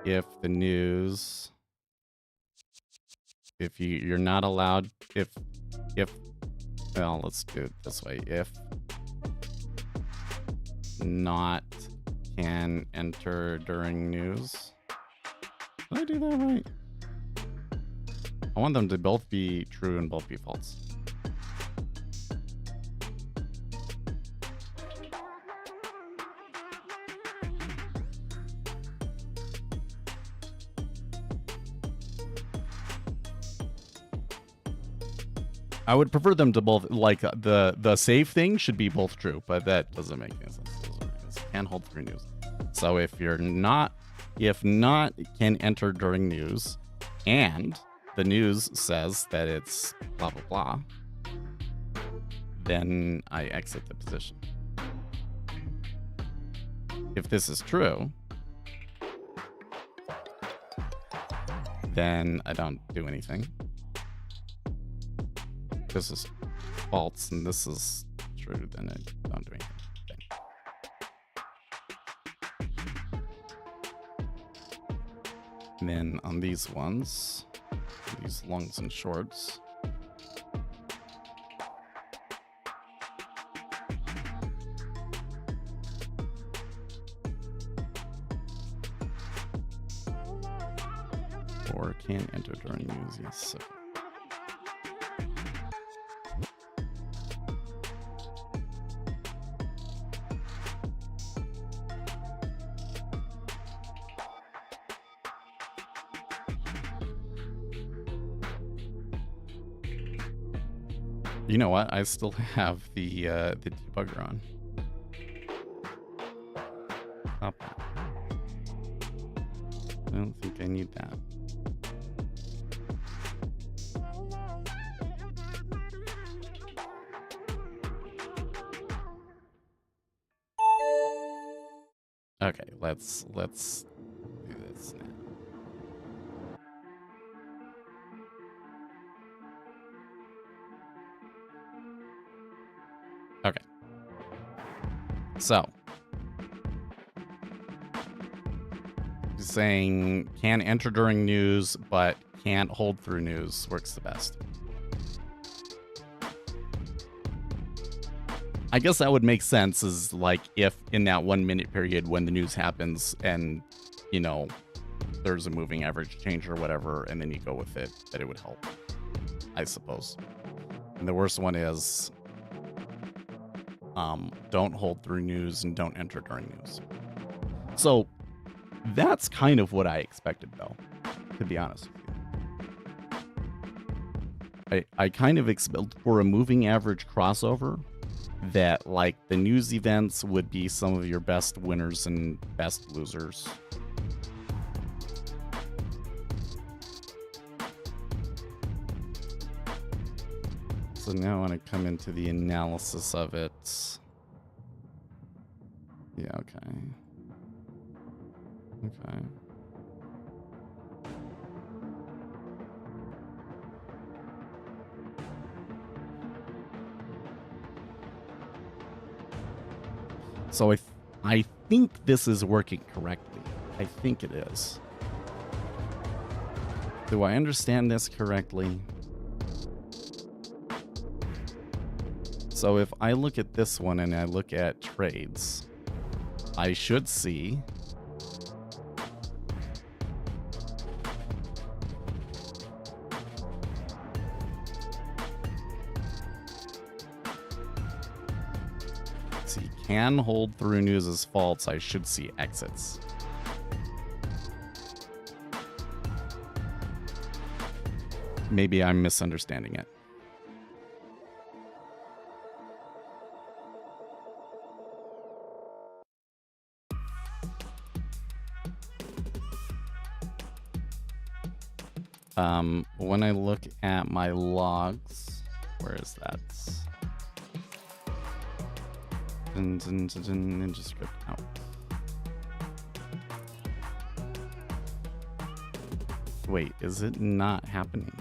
if the news, if you're not allowed, if well, let's do it this way, if not can enter during news. Did I do that right? I want them to both be true and both be false. I would prefer them to both, like, the safe thing should be both true, but that doesn't make any sense. Can hold through news. So if not, can enter during news, and the news says that it's blah, blah, blah, then I exit the position. If this is true, then I don't do anything. If this is false and this is true, then I don't do anything. And then on these ones, these longs and shorts, or can enter during news, yes. So. You know what? I still have the debugger on. Stop that. I don't think I need that. Okay, let's do this now. Okay. So, saying can enter during news, but can't hold through news works the best. I guess that would make sense is like if in that 1 minute period when the news happens and, you know, there's a moving average change or whatever, and then you go with it, that it would help, I suppose. And the worst one is don't hold through news and don't enter during news. So that's kind of what I expected, though, to be honest with you. I kind of expected for a moving average crossover that, like, the news events would be some of your best winners and best losers. So now I want to come into the analysis of it. Yeah, okay. Okay. So I think this is working correctly. I think it is. Do I understand this correctly? So if I look at this one and I look at trades, I should see can hold through news as false. I should see exits. Maybe I'm misunderstanding it. When I look at my logs, where is that? Ninja script out. Wait, is it not happening?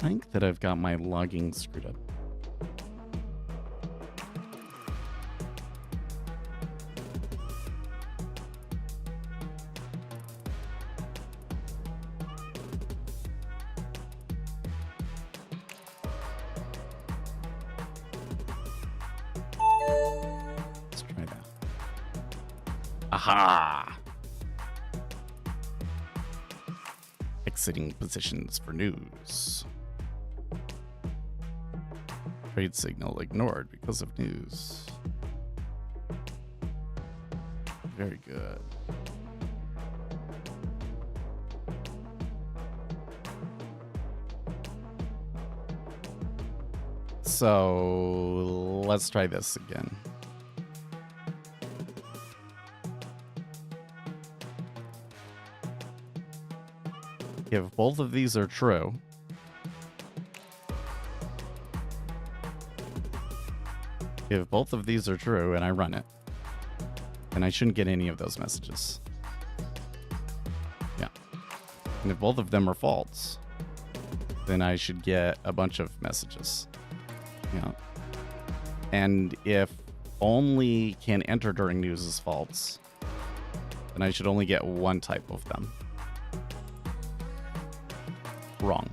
I think that I've got my logging screwed up. exiting positions for news. Trade signal ignored because of news. Very good. So let's try this again. If both of these are true, and I run it, then I shouldn't get any of those messages. Yeah. And if both of them are false, then I should get a bunch of messages. Yeah. And if only can enter during news is false, then I should only get one type of them. Wrong.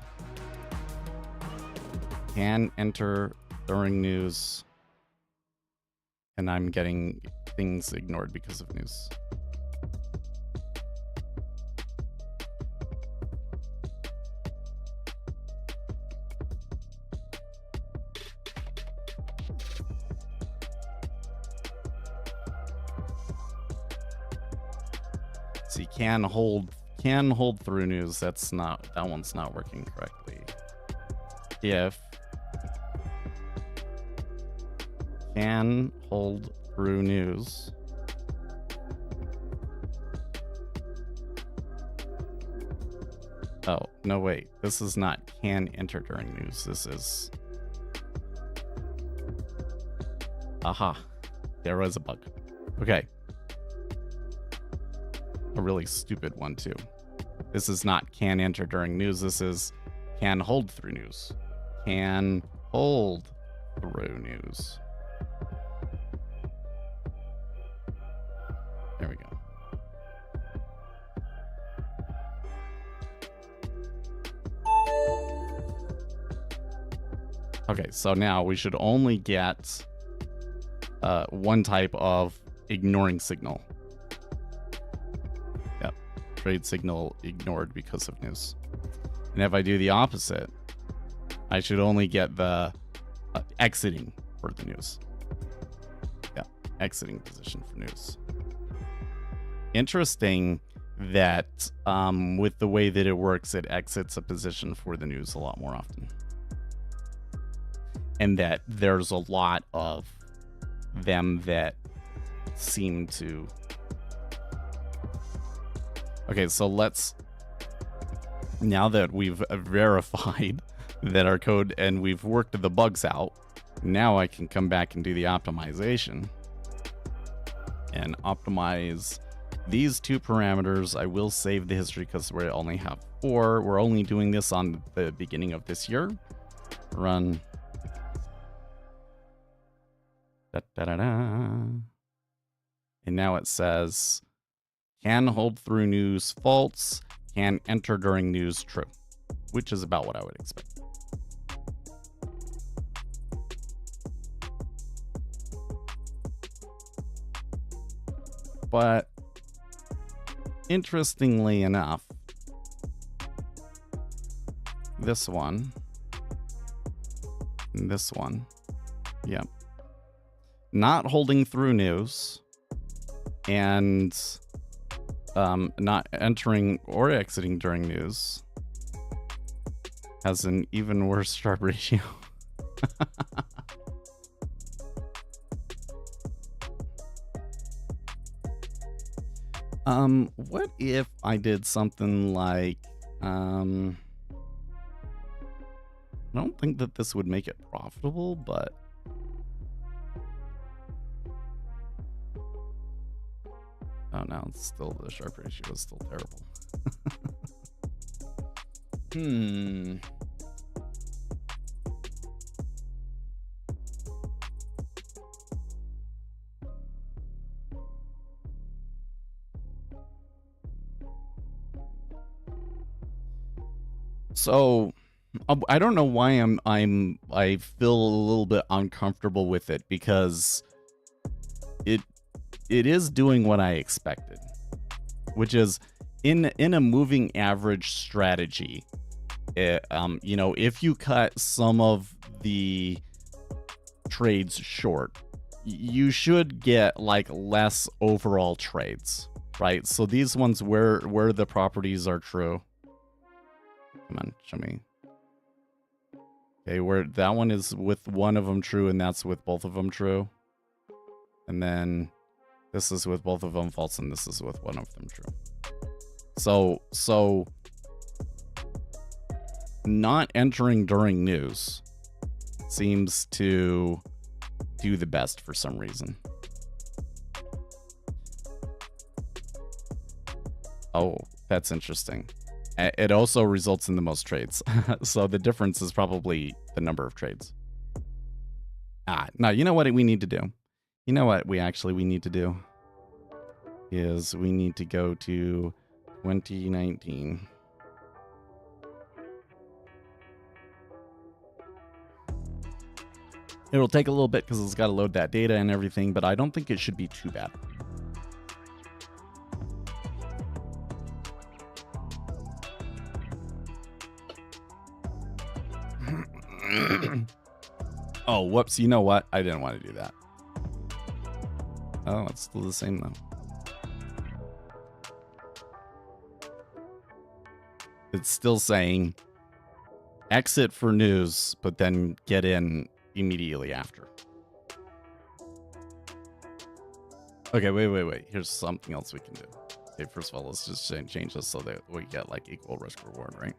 Can enter during news, and I'm getting things ignored because of news. See, can hold through news. That one's not working correctly. If can hold through news, oh no, wait, this is not can enter during news. This is, aha, there was a bug. Okay, a really stupid one too. This is not can enter during news. This is can hold through news. Can hold through news. There we go. Okay, so now we should only get one type of ignoring signal. Yep, trade signal ignored because of news. And if I do the opposite, I should only get the exiting for the news. Yeah, exiting position for news. Interesting that with the way that it works, it exits a position for the news a lot more often. And that there's a lot of them that seem to... Okay, so let's... Now that we've verified that our code and we've worked the bugs out, now I can come back and do the optimization. And optimize these two parameters. I will save the history because we only have 4. We're only doing this on the beginning of this year. Run. Da, da, da, da. And now it says can hold through news false, can enter during news true, which is about what I would expect. But interestingly enough, this one, and this one, yep, not holding through news and not entering or exiting during news has an even worse sharp ratio. What if I did something like, I don't think that this would make it profitable, but oh no, it's still, the sharp ratio is still terrible. So I don't know why I feel a little bit uncomfortable with it, because it is doing what I expected, which is in a moving average strategy, you know, if you cut some of the trades short, you should get like less overall trades, right? So these ones where the properties are true. Come on, show me. Okay, where that one is with one of them true, and that's with both of them true. And then this is with both of them false, and this is with one of them true. So not entering during news seems to do the best for some reason. Oh, that's interesting. It also results in the most trades. So the difference is probably the number of trades. Now, you know what we need to do? You know what we need to do? Is we need to go to 2019. It'll take a little bit because it's got to load that data and everything, but I don't think it should be too bad. Oh, whoops. You know what? I didn't want to do that. Oh, it's still the same though. It's still saying exit for news, but then get in immediately after. Okay, wait. Here's something else we can do. Okay, first of all, let's just change this so that we get like equal risk reward, right?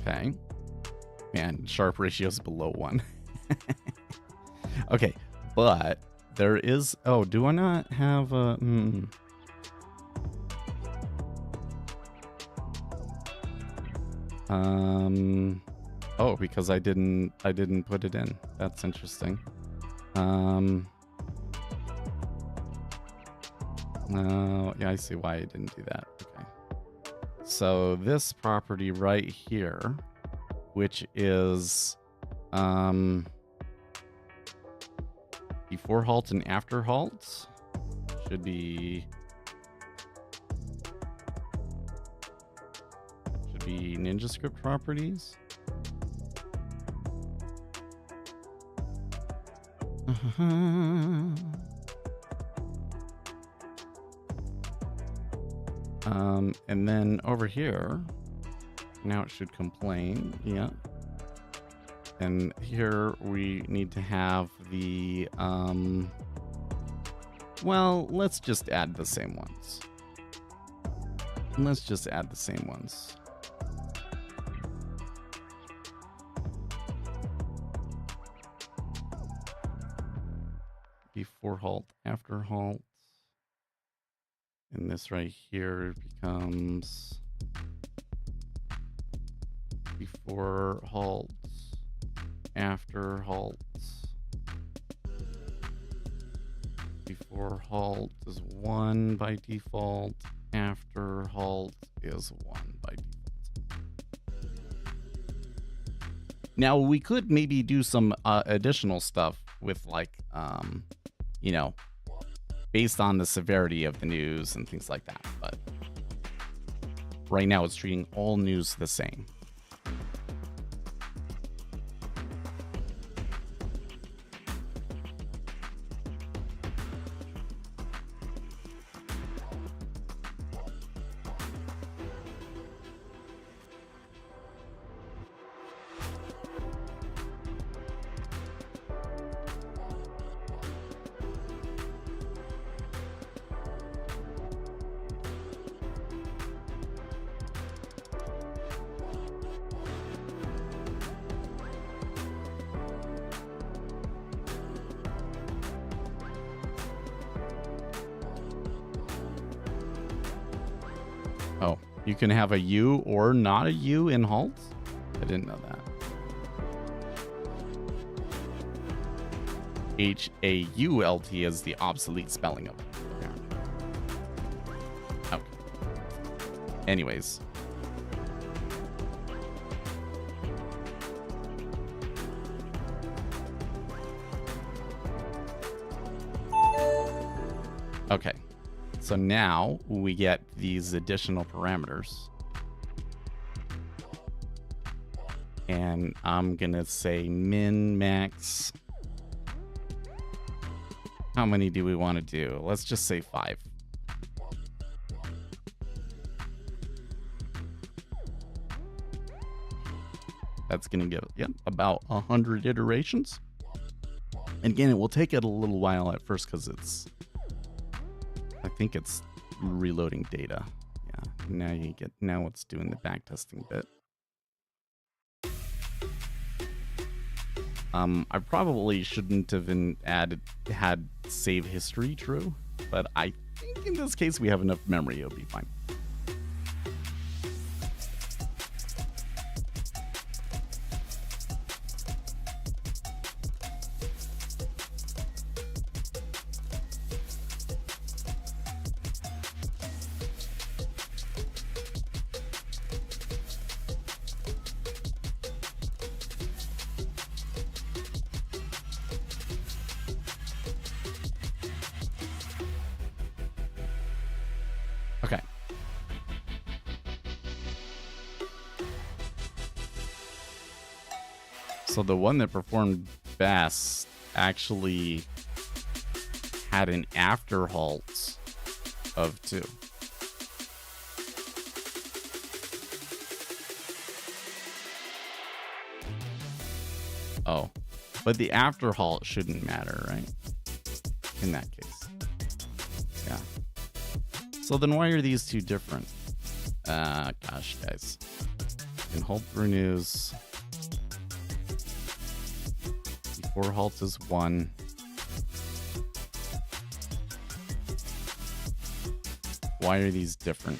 Okay. Man, sharp ratio is below 1. Okay, but there is... Oh, do I not have a... Oh, because I didn't put it in. That's interesting. No, yeah, I see why I didn't do that. Okay. So this property right here, which is before halt and after halt, should be NinjaScript properties. And then over here, now it should complain, yeah. And here we need to have the, well, let's just add the same ones. Before halt, after halt. And this right here becomes before halts, after halts. Before halt is 1 by default. After halt is 1 by default. Now we could maybe do some additional stuff with like, you know, based on the severity of the news and things like that. But right now it's treating all news the same. Oh, you can have a U or not a U in halts? I didn't know that. H-A-U-L-T is the obsolete spelling of it. Okay. Okay. So now we get these additional parameters. And I'm going to say min, max. How many do we want to do? Let's just say 5. That's going to give, yep, about 100 iterations. And again, it will take it a little while at first because I think it's reloading data. Yeah, now it's doing the backtesting bit. I probably shouldn't have had save history true, but I think in this case we have enough memory, it'll be fine. Okay. So the one that performed best actually had an after halt of 2. Oh, but the after halt shouldn't matter, right? In that case. Yeah. So then why are these two different? Gosh, guys. And hold through news. Before halt is 1. Why are these different?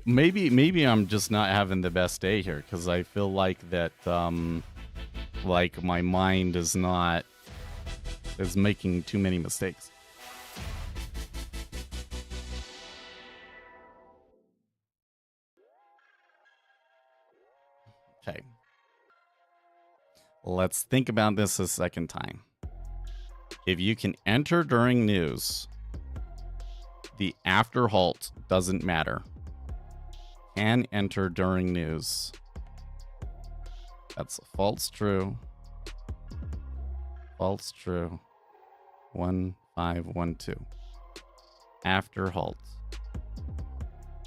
Maybe I'm just not having the best day here because I feel like that like my mind is making too many mistakes. Okay. Let's think about this a second time. If you can enter during news, the after halt doesn't matter. Can enter during news. That's a false true. False true. 1 5 1 2. After halt.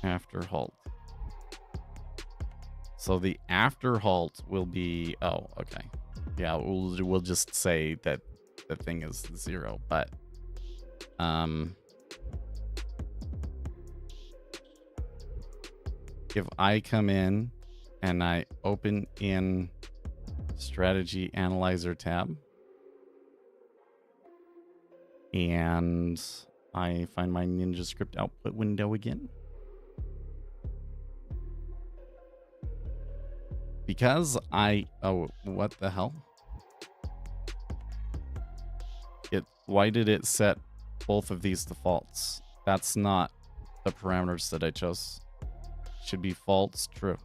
After halt. So the after halt will be, oh, okay. Yeah, we'll just say that the thing is 0, but if I come in and I open in Strategy Analyzer tab and I find my Ninja script output window again, because what the hell? Why did it set both of these defaults? That's not the parameters that I chose. Should be false true.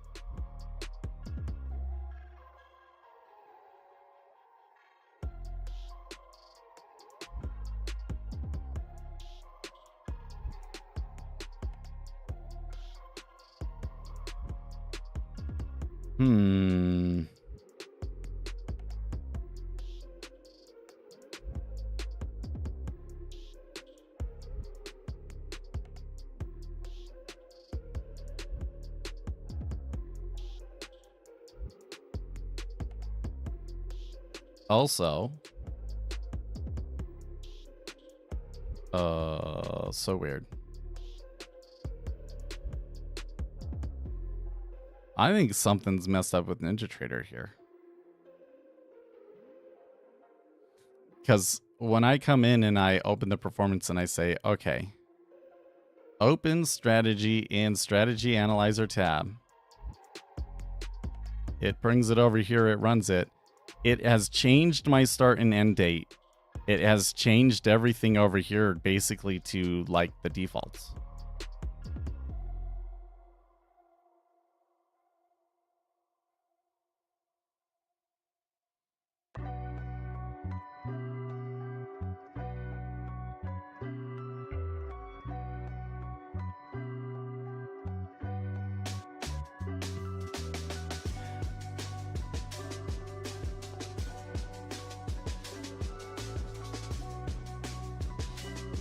Also, so weird. I think something's messed up with NinjaTrader here. Because when I come in and I open the performance and I say, okay, open strategy in Strategy Analyzer tab. It brings it over here. It runs it. It has changed my start and end date. It has changed everything over here basically to like the defaults.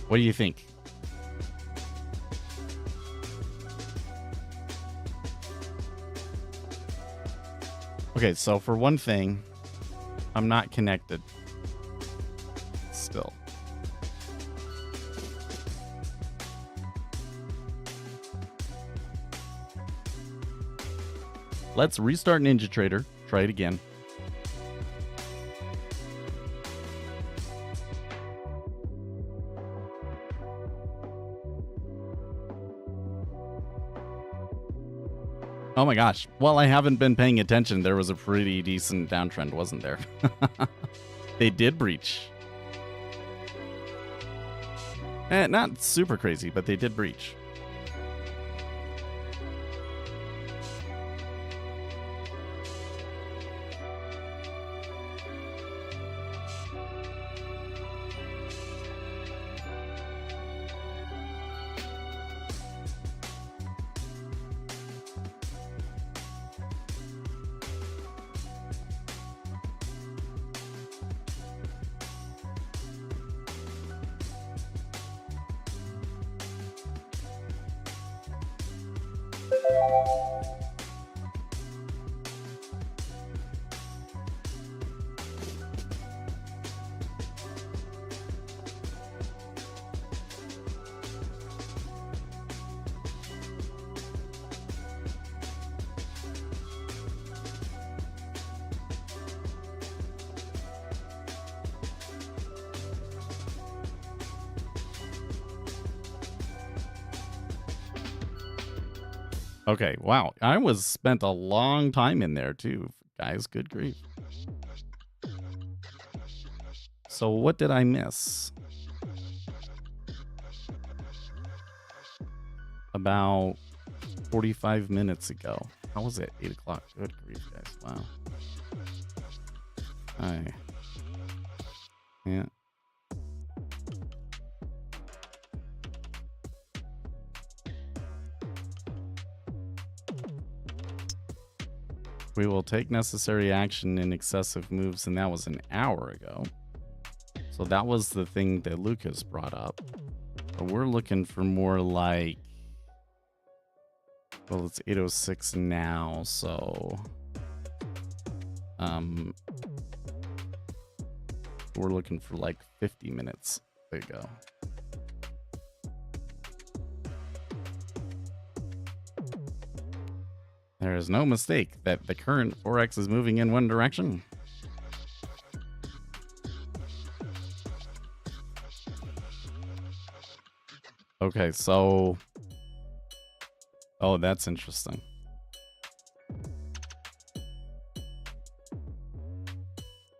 What do you think? Okay, so for one thing, I'm not connected. Still. Let's restart NinjaTrader. Try it again. Oh my gosh. Well, I haven't been paying attention. There was a pretty decent downtrend, wasn't there? They did breach. Not super crazy, but they did breach. Okay, wow. I was spent a long time in there too, guys. Good grief. So what did I miss? About 45 minutes ago. How was it? 8 o'clock. Good grief, guys. Wow. Hi. Yeah. We will take necessary action in excessive moves, and that was an hour ago. So that was the thing that Lucas brought up. But we're looking for more like... Well, it's 8:06 now, so... We're looking for like 50 minutes. There you go. There is no mistake that the current Forex is moving in one direction. Okay, so... Oh, that's interesting.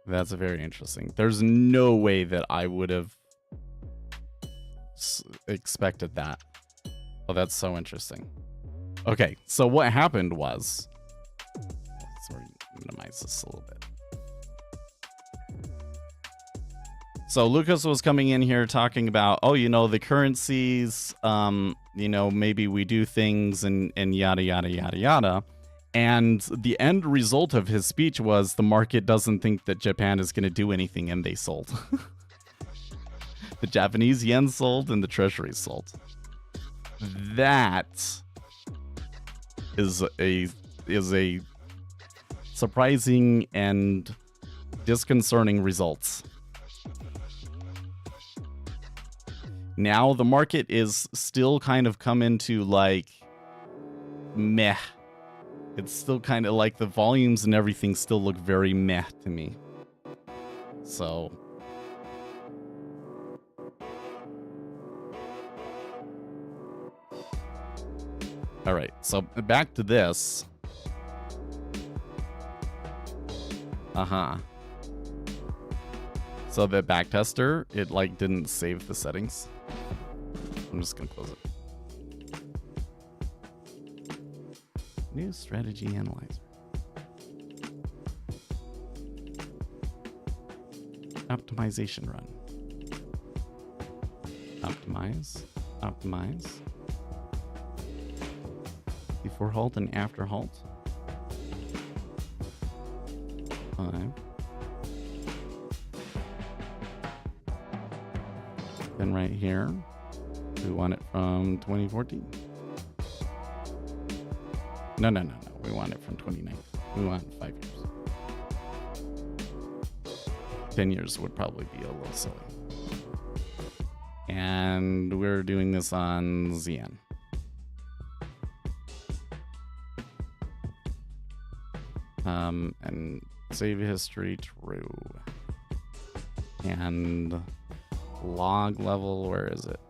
That's very interesting. There's no way that I would have expected that. Oh, that's so interesting. Okay, so what happened was... Let's minimize this a little bit. So Lucas was coming in here talking about, oh, you know, the currencies, you know, maybe we do things and yada, yada, yada, yada. And the end result of his speech was the market doesn't think that Japan is going to do anything, and they sold. The Japanese yen sold and the treasury sold. That is a surprising and disconcerting results. Now the market is still kind of come into like meh. It's still kind of like the volumes and everything still look very meh to me. So all right, so back to this. Uh-huh. So the backtester, it like didn't save the settings. I'm just gonna close it. New strategy analyzer. Optimization run. Optimize. Optimize. Before halt and after halt. 5. Then right here, we want it from 2014. No. We want it from 2019. We want 5 years. 10 years would probably be a little silly. And we're doing this on ZN. And save history true. And log level, where is it?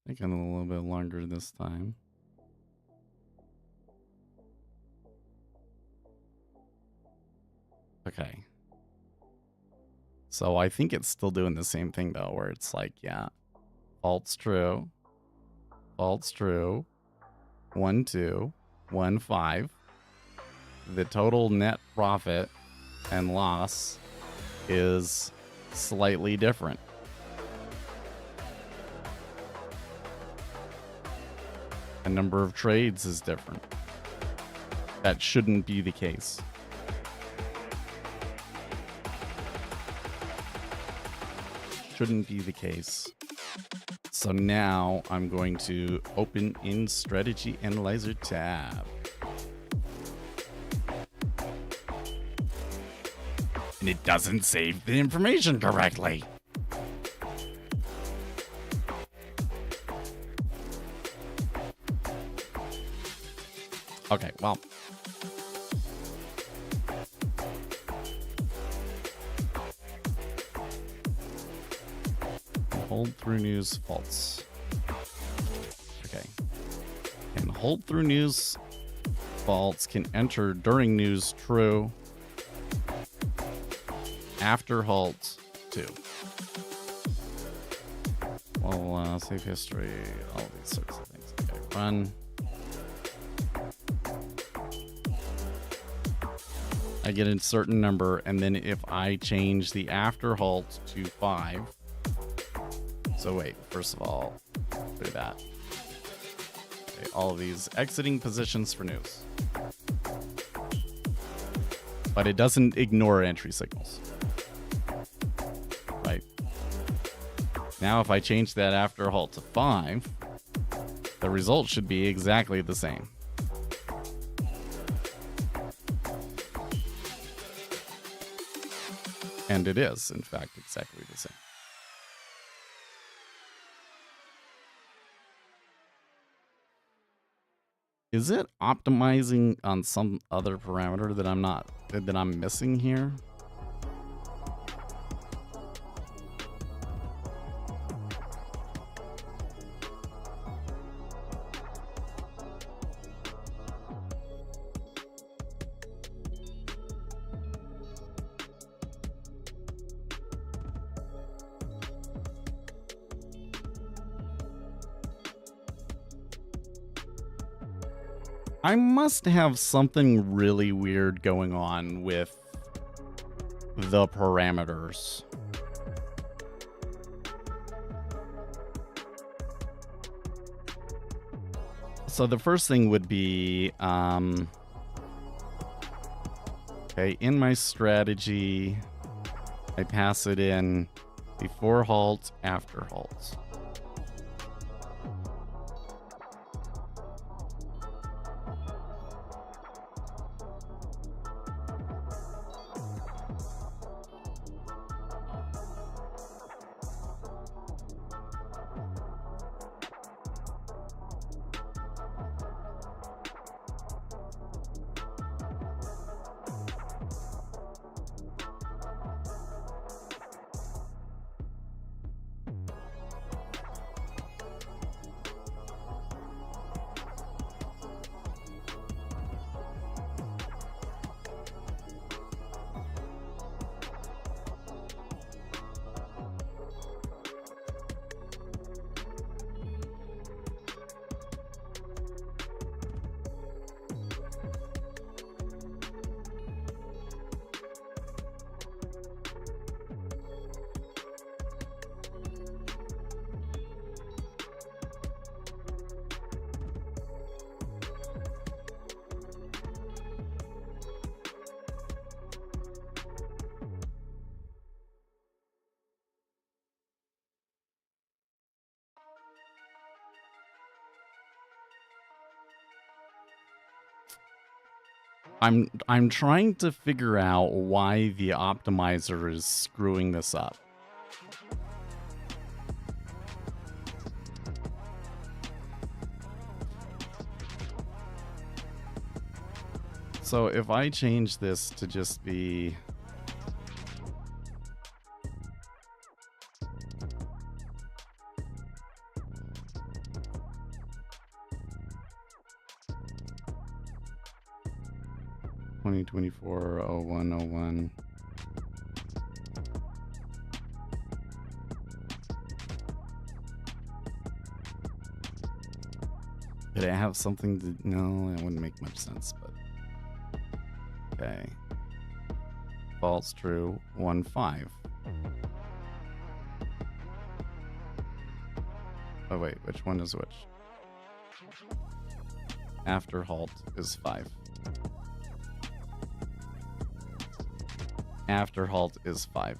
Taking a little bit longer this time. Okay. So I think it's still doing the same thing though, where it's like, yeah, false true, 1 2 1 5. The total net profit and loss is slightly different. The number of trades is different. That shouldn't be the case. Shouldn't be the case. So now I'm going to open in Strategy Analyzer tab. And it doesn't save the information correctly. Okay, well. Hold through news false. Okay. And hold through news false can enter during news true. After halt 2. Well, save history, all these sorts of things. Okay, run. I get a certain number, and then if I change the after halt to 5. So wait, first of all, do that. Okay, all of these exiting positions for news. But it doesn't ignore entry signals. Right. Now if I change that after halt to 5, the result should be exactly the same. And it is, in fact, exactly the same. Is it optimizing on some other parameter that I'm missing here? I must have something really weird going on with the parameters. So the first thing would be, okay, in my strategy, I pass it in before halt, after halt. I'm trying to figure out why the optimizer is screwing this up. So if I change this to just be (2024-0101). Did it have something to... No, it wouldn't make much sense, but... Okay. False, true, 1-5. Oh wait, which one is which? After halt is 5. After halt is 5.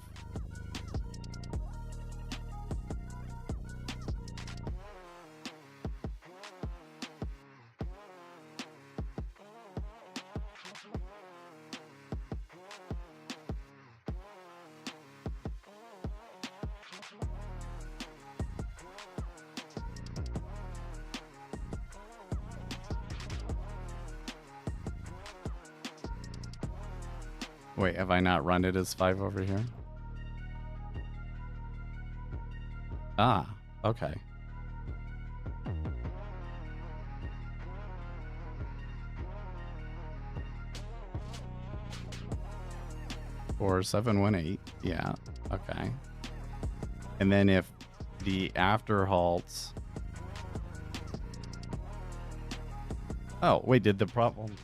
Wait, have I not run it as 5 over here? Ah, okay. Or 718, yeah, okay. And then if the after halts... Oh, wait, did the problem...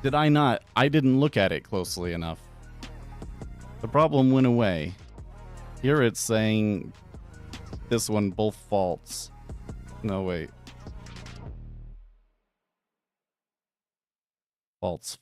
Did I not? I didn't look at it closely enough. The problem went away. Here it's saying this one both faults. No, wait. False.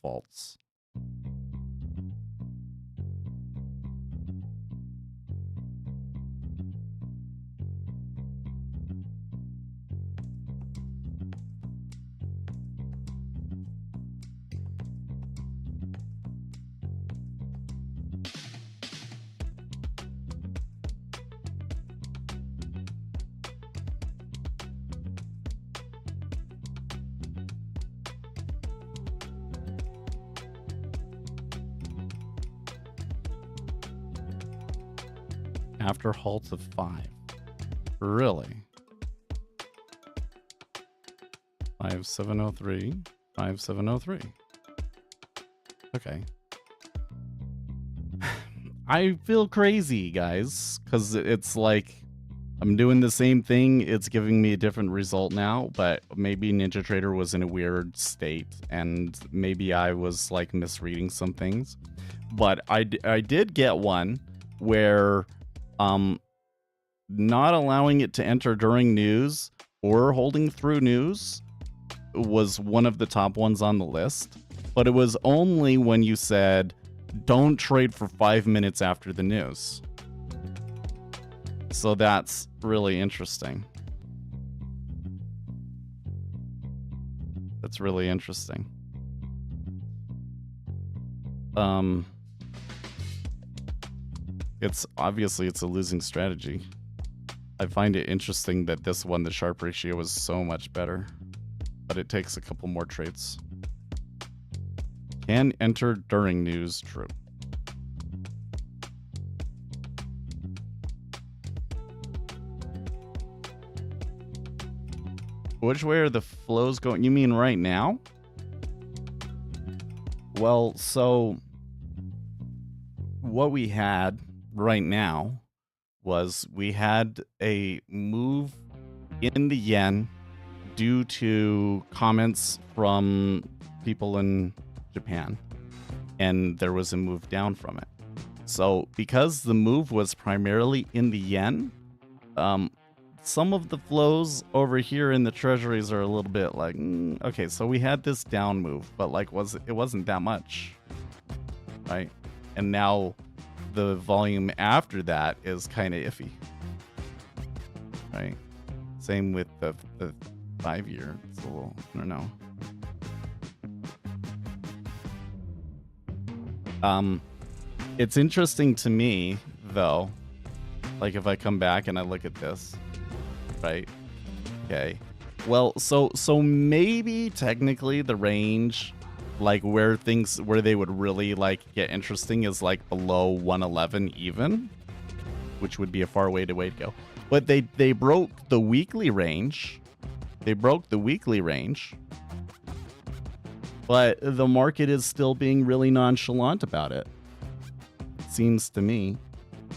After halts of 5. Really? 5703. 5703. Okay. I feel crazy, guys, because it's like I'm doing the same thing. It's giving me a different result now, but maybe NinjaTrader was in a weird state and maybe I was like misreading some things. But I did get one where not allowing it to enter during news or holding through news was one of the top ones on the list, but it was only when you said, don't trade for 5 minutes after the news. So that's really interesting. That's really interesting. It's obviously it's a losing strategy. I find it interesting that this one, the Sharpe ratio, is so much better, but it takes a couple more trades. Can enter during news, true. Which way are the flows going? You mean right now? Well, so what we had right now was we had a move in the yen due to comments from people in Japan, and there was a move down from it. So because the move was primarily in the yen, some of the flows over here in the treasuries are a little bit like, okay, so we had this down move, but like it wasn't that much, right? And now the volume after that is kind of iffy, right? Same with the 5 year. It's a little, I don't know. It's interesting to me though, like if I come back and I look at this, right? Okay. Well, so maybe technically the range, like where they would really like get interesting is like below 111 even, which would be a far way to go. But they broke the weekly range. They broke the weekly range. But the market is still being really nonchalant about it. Seems to me.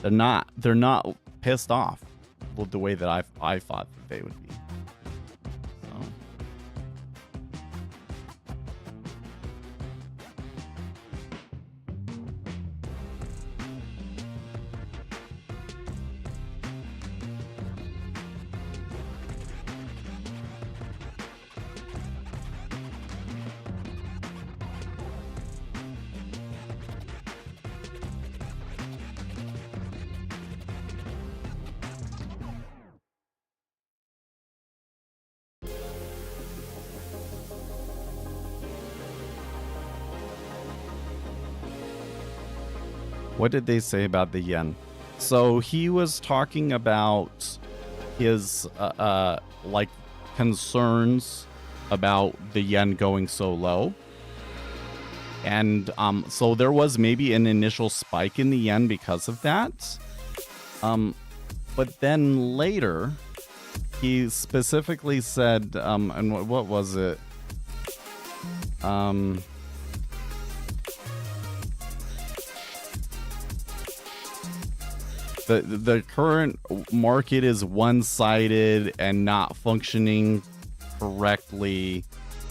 They're not pissed off with the way that I thought that they would be. So. What did they say about the yen? So he was talking about his like concerns about the yen going so low. And so there was maybe an initial spike in the yen because of that. But then later he specifically said, and what was it? The current market is one-sided and not functioning correctly,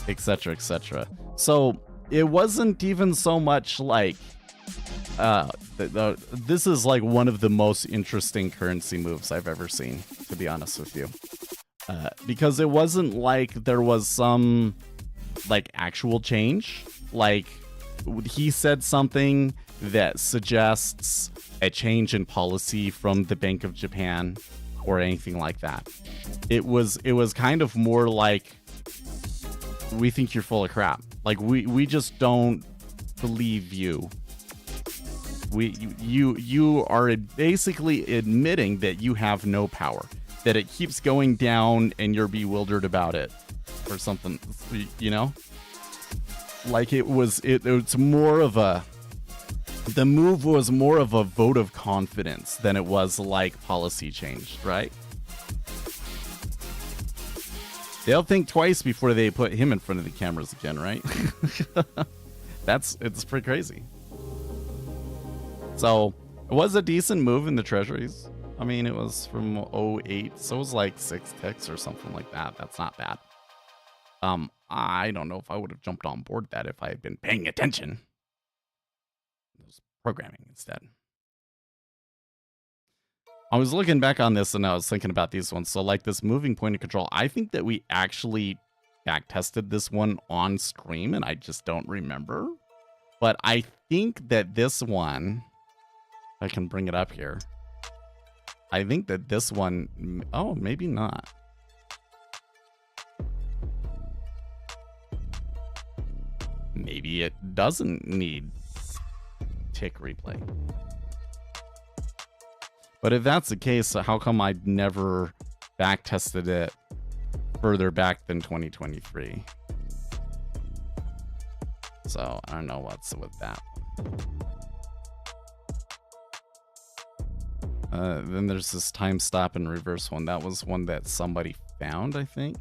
etc., etc. So it wasn't even so much like this is like one of the most interesting currency moves I've ever seen, to be honest with you, because it wasn't like there was some like actual change. Like he said something that suggests a change in policy from the Bank of Japan or anything like that. It was kind of more like, we think you're full of crap. Like we just don't believe you. You are basically admitting that you have no power, that it keeps going down and you're bewildered about it or something, you know? Like it's more of the move was more of a vote of confidence than it was like policy change, right? They'll think twice before they put him in front of the cameras again, right? It's pretty crazy. So it was a decent move in the treasuries. I mean, it was from 08, so it was like 6 ticks or something like that. That's not bad. I don't know if I would have jumped on board that if I had been paying attention. It was programming instead. I was looking back on this and I was thinking about these ones. So like this moving point of control, I think that we actually back tested this one on stream and I just don't remember. But I think that this one, I can bring it up here. I think that this one, oh, maybe not. Maybe it doesn't need tick replay. But if that's the case, how come I'd never back tested it further back than 2023? So I don't know what's with that. Then there's this time stop and reverse one. That was one that somebody found, I think.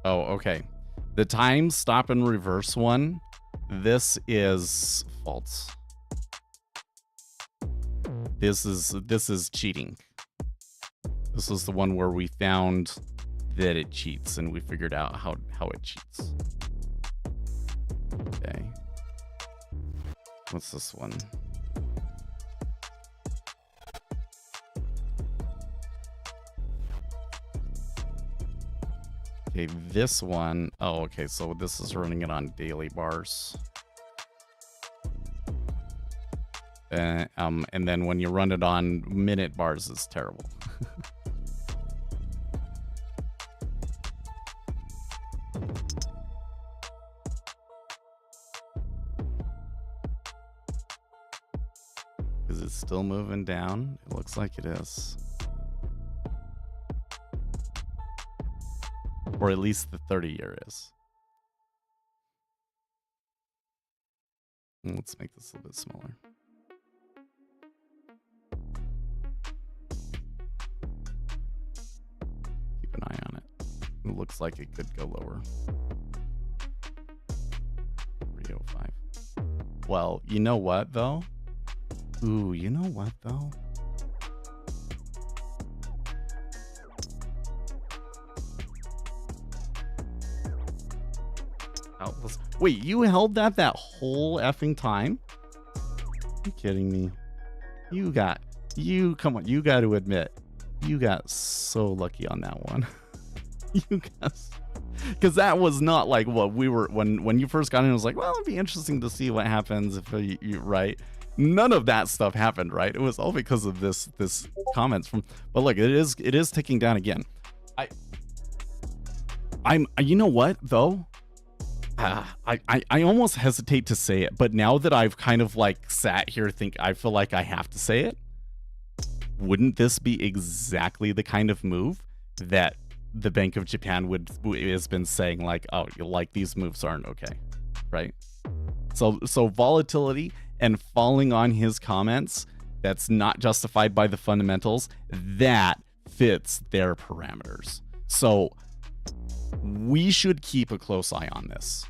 Oh, okay. The time stop and reverse one, this is false. This is cheating. This is the one where we found that it cheats and we figured out how it cheats. Okay. What's this one? Okay, this one, oh, okay, so this is running it on daily bars. And then when you run it on minute bars, it's terrible. Is it still moving down? It looks like it is. Or at least the 30-year is. Let's make this a little bit smaller. Keep an eye on it. It looks like it could go lower. 305. Well, you know what, though? Ooh, you know what, though? Wait, you held that whole effing time? Are you kidding me? Come on, you got to admit, you got so lucky on that one. You guys, because that was not like what we were, when you first got in, it was like, well, it'd be interesting to see what happens if you right. None of that stuff happened, right? It was all because of this comments from, but look, it is ticking down again. You know what, though? I almost hesitate to say it, but now that I've kind of like sat here, I feel like I have to say it. Wouldn't this be exactly the kind of move that the Bank of Japan has been saying, like, oh, like these moves aren't okay, right? So volatility and falling on his comments that's not justified by the fundamentals, that fits their parameters. So we should keep a close eye on this.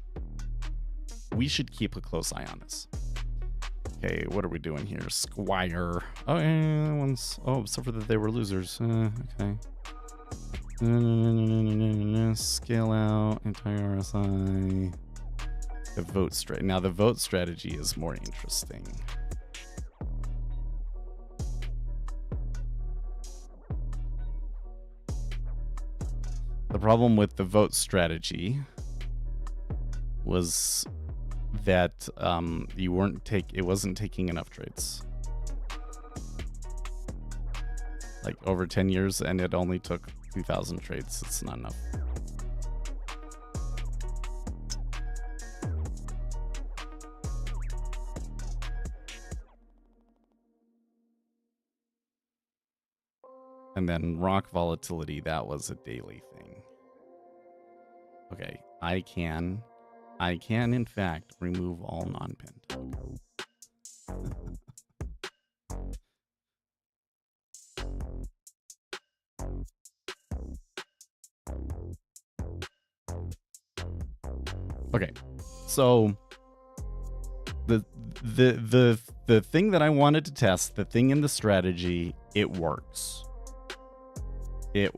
We should keep a close eye on this. Okay, what are we doing here? Squire. Oh, yeah, that one's... Oh, except for that they were losers. Okay. Scale out, entire RSI. The vote strategy. Now, the vote strategy is more interesting. The problem with the vote strategy was that it wasn't taking enough trades. Like over 10 years, and it only took 2,000 trades. It's not enough. And then rock volatility, that was a daily thing. Okay, I can in fact remove all non-pinned. Okay, so the thing that I wanted to test, the thing in the strategy, it works. It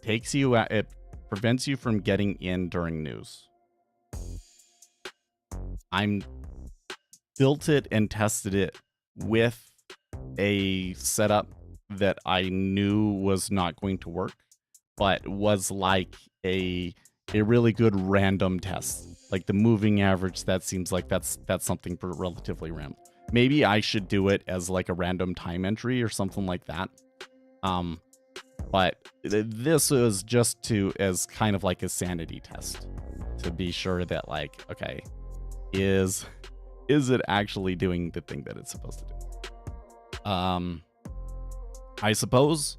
takes you out, it prevents you from getting in during news. I'm built it and tested it with a setup that I knew was not going to work, but was like a really good random test. Like the moving average, that seems like that's something relatively random. Maybe I should do it as like a random time entry or something like that. But this was just as kind of like a sanity test to be sure that, like, okay, is it actually doing the thing that it's supposed to do? I suppose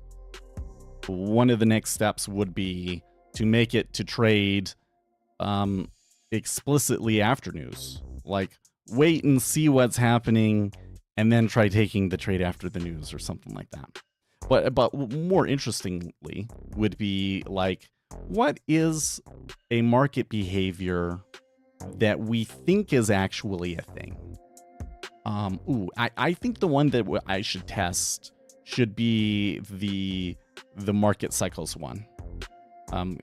one of the next steps would be to make it to trade explicitly after news. Like, wait and see what's happening and then try taking the trade after the news or something like that. But more interestingly would be like, what is a market behavior that we think is actually a thing? I think the one that I should test should be the market cycles one.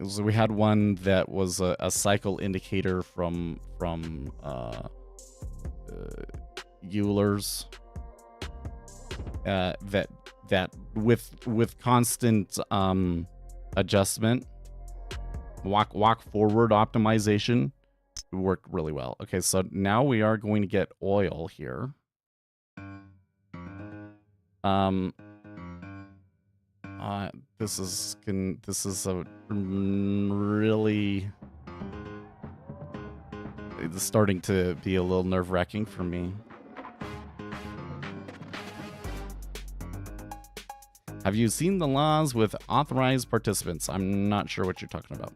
So we had one that was a cycle indicator from Euler's that with constant adjustment, walk forward optimization worked really well. Okay, so now we are going to get oil here. This is a really, it's starting to be a little nerve-wracking for me. Have you seen the laws with authorized participants? I'm not sure what you're talking about.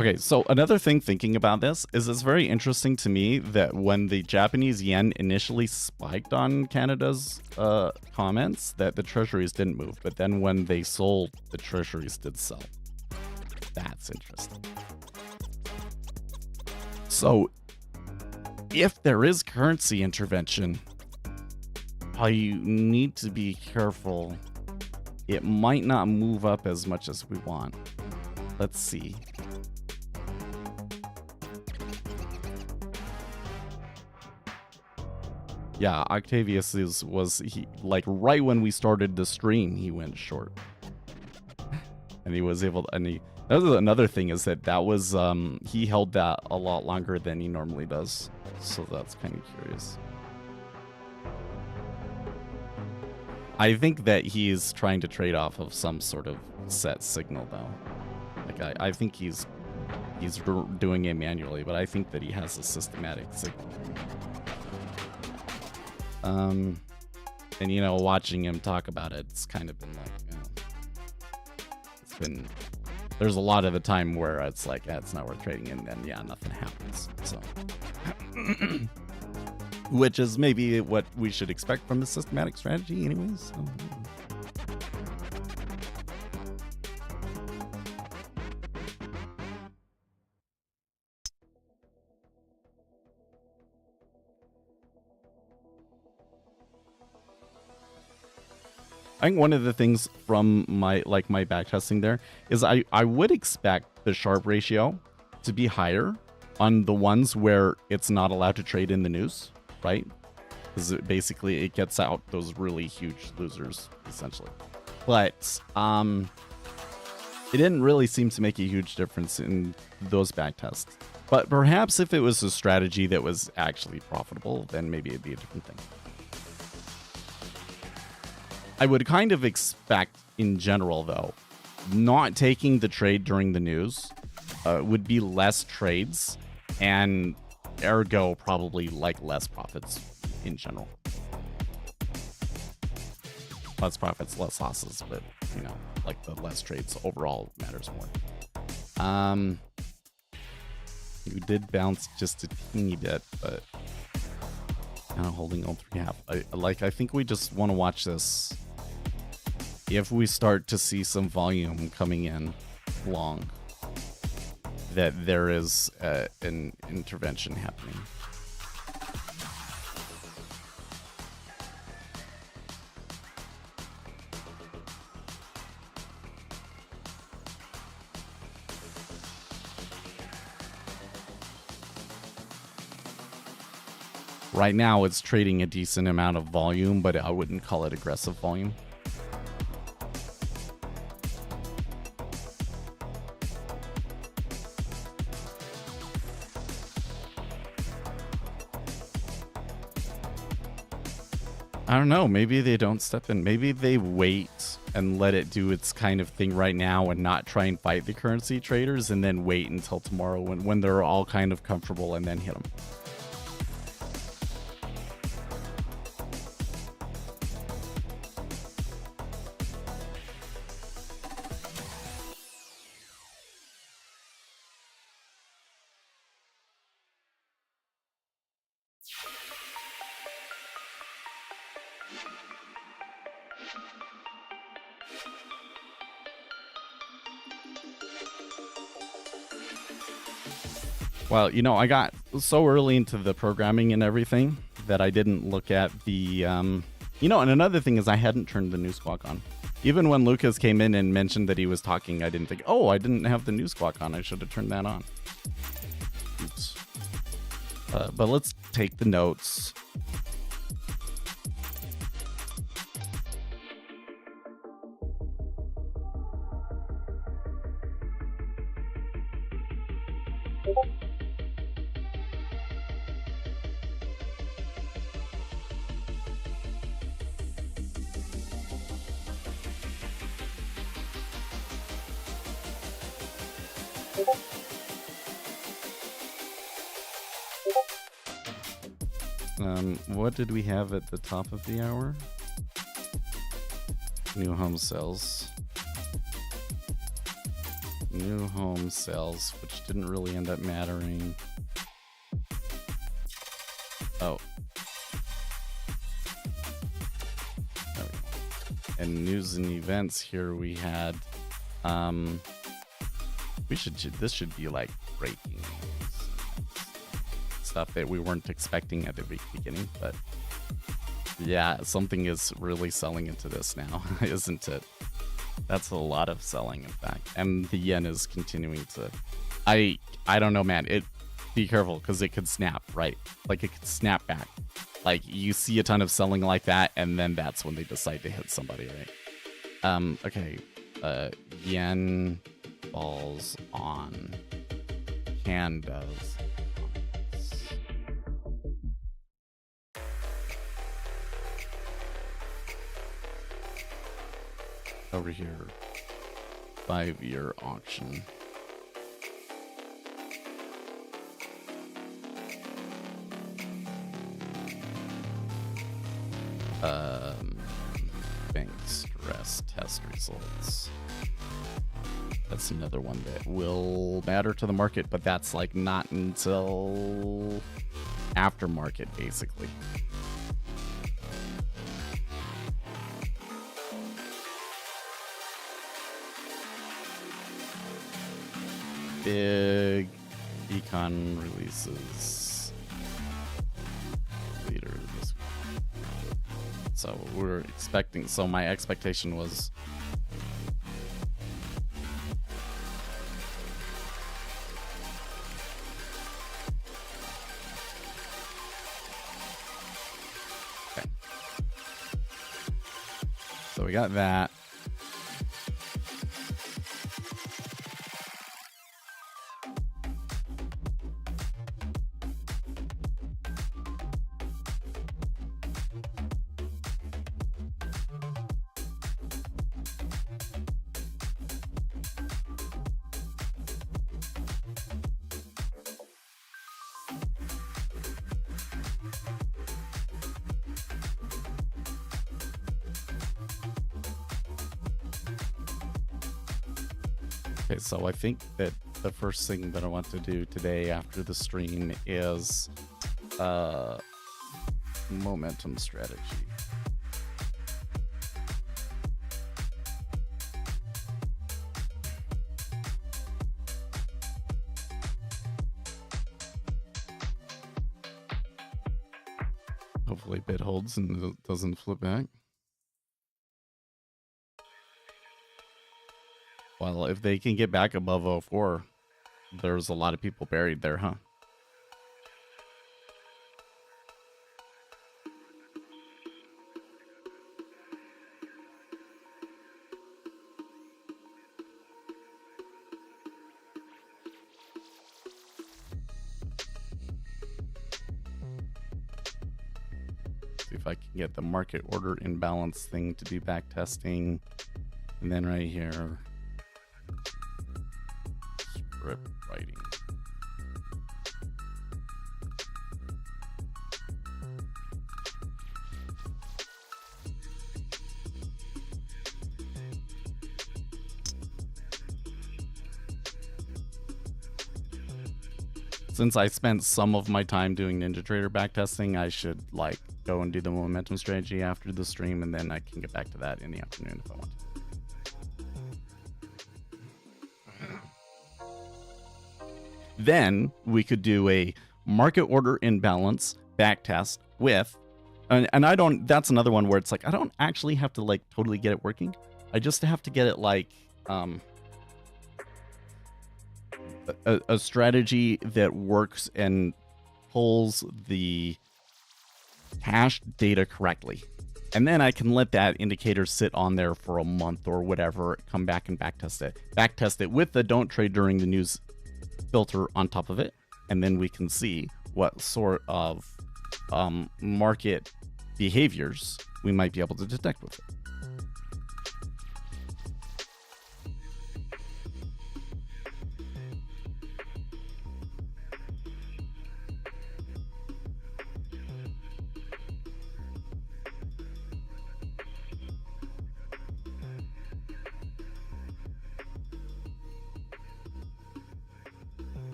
Okay, so another thing thinking about this is it's very interesting to me that when the Japanese yen initially spiked on Canada's comments, that the treasuries didn't move, but then when they sold, the treasuries did sell. That's interesting. So if there is currency intervention, I need to be careful. It might not move up as much as we want. Let's see. Yeah, Octavius was like right when we started the stream, he went short, and he was able to. And that was another thing, is that was he held that a lot longer than he normally does, so that's kind of curious. I think that he's trying to trade off of some sort of set signal, though. Like I think he's doing it manually, but I think that he has a systematic signal. And you know, watching him talk about it, it's kind of been like, you know, it's been, there's a lot of the time where it's like, yeah, it's not worth trading, and then yeah, nothing happens. So, which is maybe what we should expect from a systematic strategy, anyways. So. I think one of the things from my back testing there is I would expect the Sharpe ratio to be higher on the ones where it's not allowed to trade in the news, right? Because basically it gets out those really huge losers, essentially. But it didn't really seem to make a huge difference in those back tests. But perhaps if it was a strategy that was actually profitable, then maybe it'd be a different thing. I would kind of expect, in general, though, not taking the trade during the news would be less trades, and ergo probably like less profits in general. Less profits, less losses, but you know, like the less trades overall matters more. You did bounce just a teeny bit, but kind of holding all 3.5. I think we just want to watch this. If we start to see some volume coming in long, that there is an intervention happening. Right now, it's trading a decent amount of volume, but I wouldn't call it aggressive volume. I don't know. Maybe they don't step in. Maybe they wait and let it do its kind of thing right now and not try and fight the currency traders, and then wait until tomorrow when they're all kind of comfortable and then hit them. Well, you know, I got so early into the programming and everything that I didn't look at the, you know, and another thing is I hadn't turned the new squawk on. Even when Lucas came in and mentioned that he was talking, I didn't think, oh, I didn't have the new squawk on. I should have turned that on. Oops. But let's take the notes. What did we have at the top of the hour? New home sales. New home sales, which didn't really end up mattering. Oh. There we go. And news and events here we had, this should be like breaking news. Stuff that we weren't expecting at the beginning, but yeah, something is really selling into this now, isn't it? That's a lot of selling, in fact. And the yen is continuing to, I don't know, man. Be careful, because it could snap, right? Like, it could snap back. Like, you see a ton of selling like that, and then that's when they decide to hit somebody, right? Okay. Yen falls on Kanda's. Over here, 5-year auction. Bank stress test results. That's another one that will matter to the market, but that's like not until after market, basically. Big econ releases later this week. So we're expecting, so my expectation was okay. So we got that. Okay, so I think that the first thing that I want to do today after the stream is momentum strategy. Hopefully bid holds and it doesn't flip back. Well, if they can get back above 04, there's a lot of people buried there, huh? See if I can get the market order imbalance thing to do back testing. And then right here, script writing. Since I spent some of my time doing NinjaTrader backtesting, I should like go and do the momentum strategy after the stream, and then I can get back to that in the afternoon if I want to. Then we could do a market order imbalance backtest with, and I don't, that's another one where it's like, I don't actually have to like totally get it working. I just have to get it like, a strategy that works and pulls the hash data correctly. And then I can let that indicator sit on there for a month or whatever, come back and backtest it. Backtest it with the don't trade during the news filter on top of it. And then we can see what sort of market behaviors we might be able to detect with it.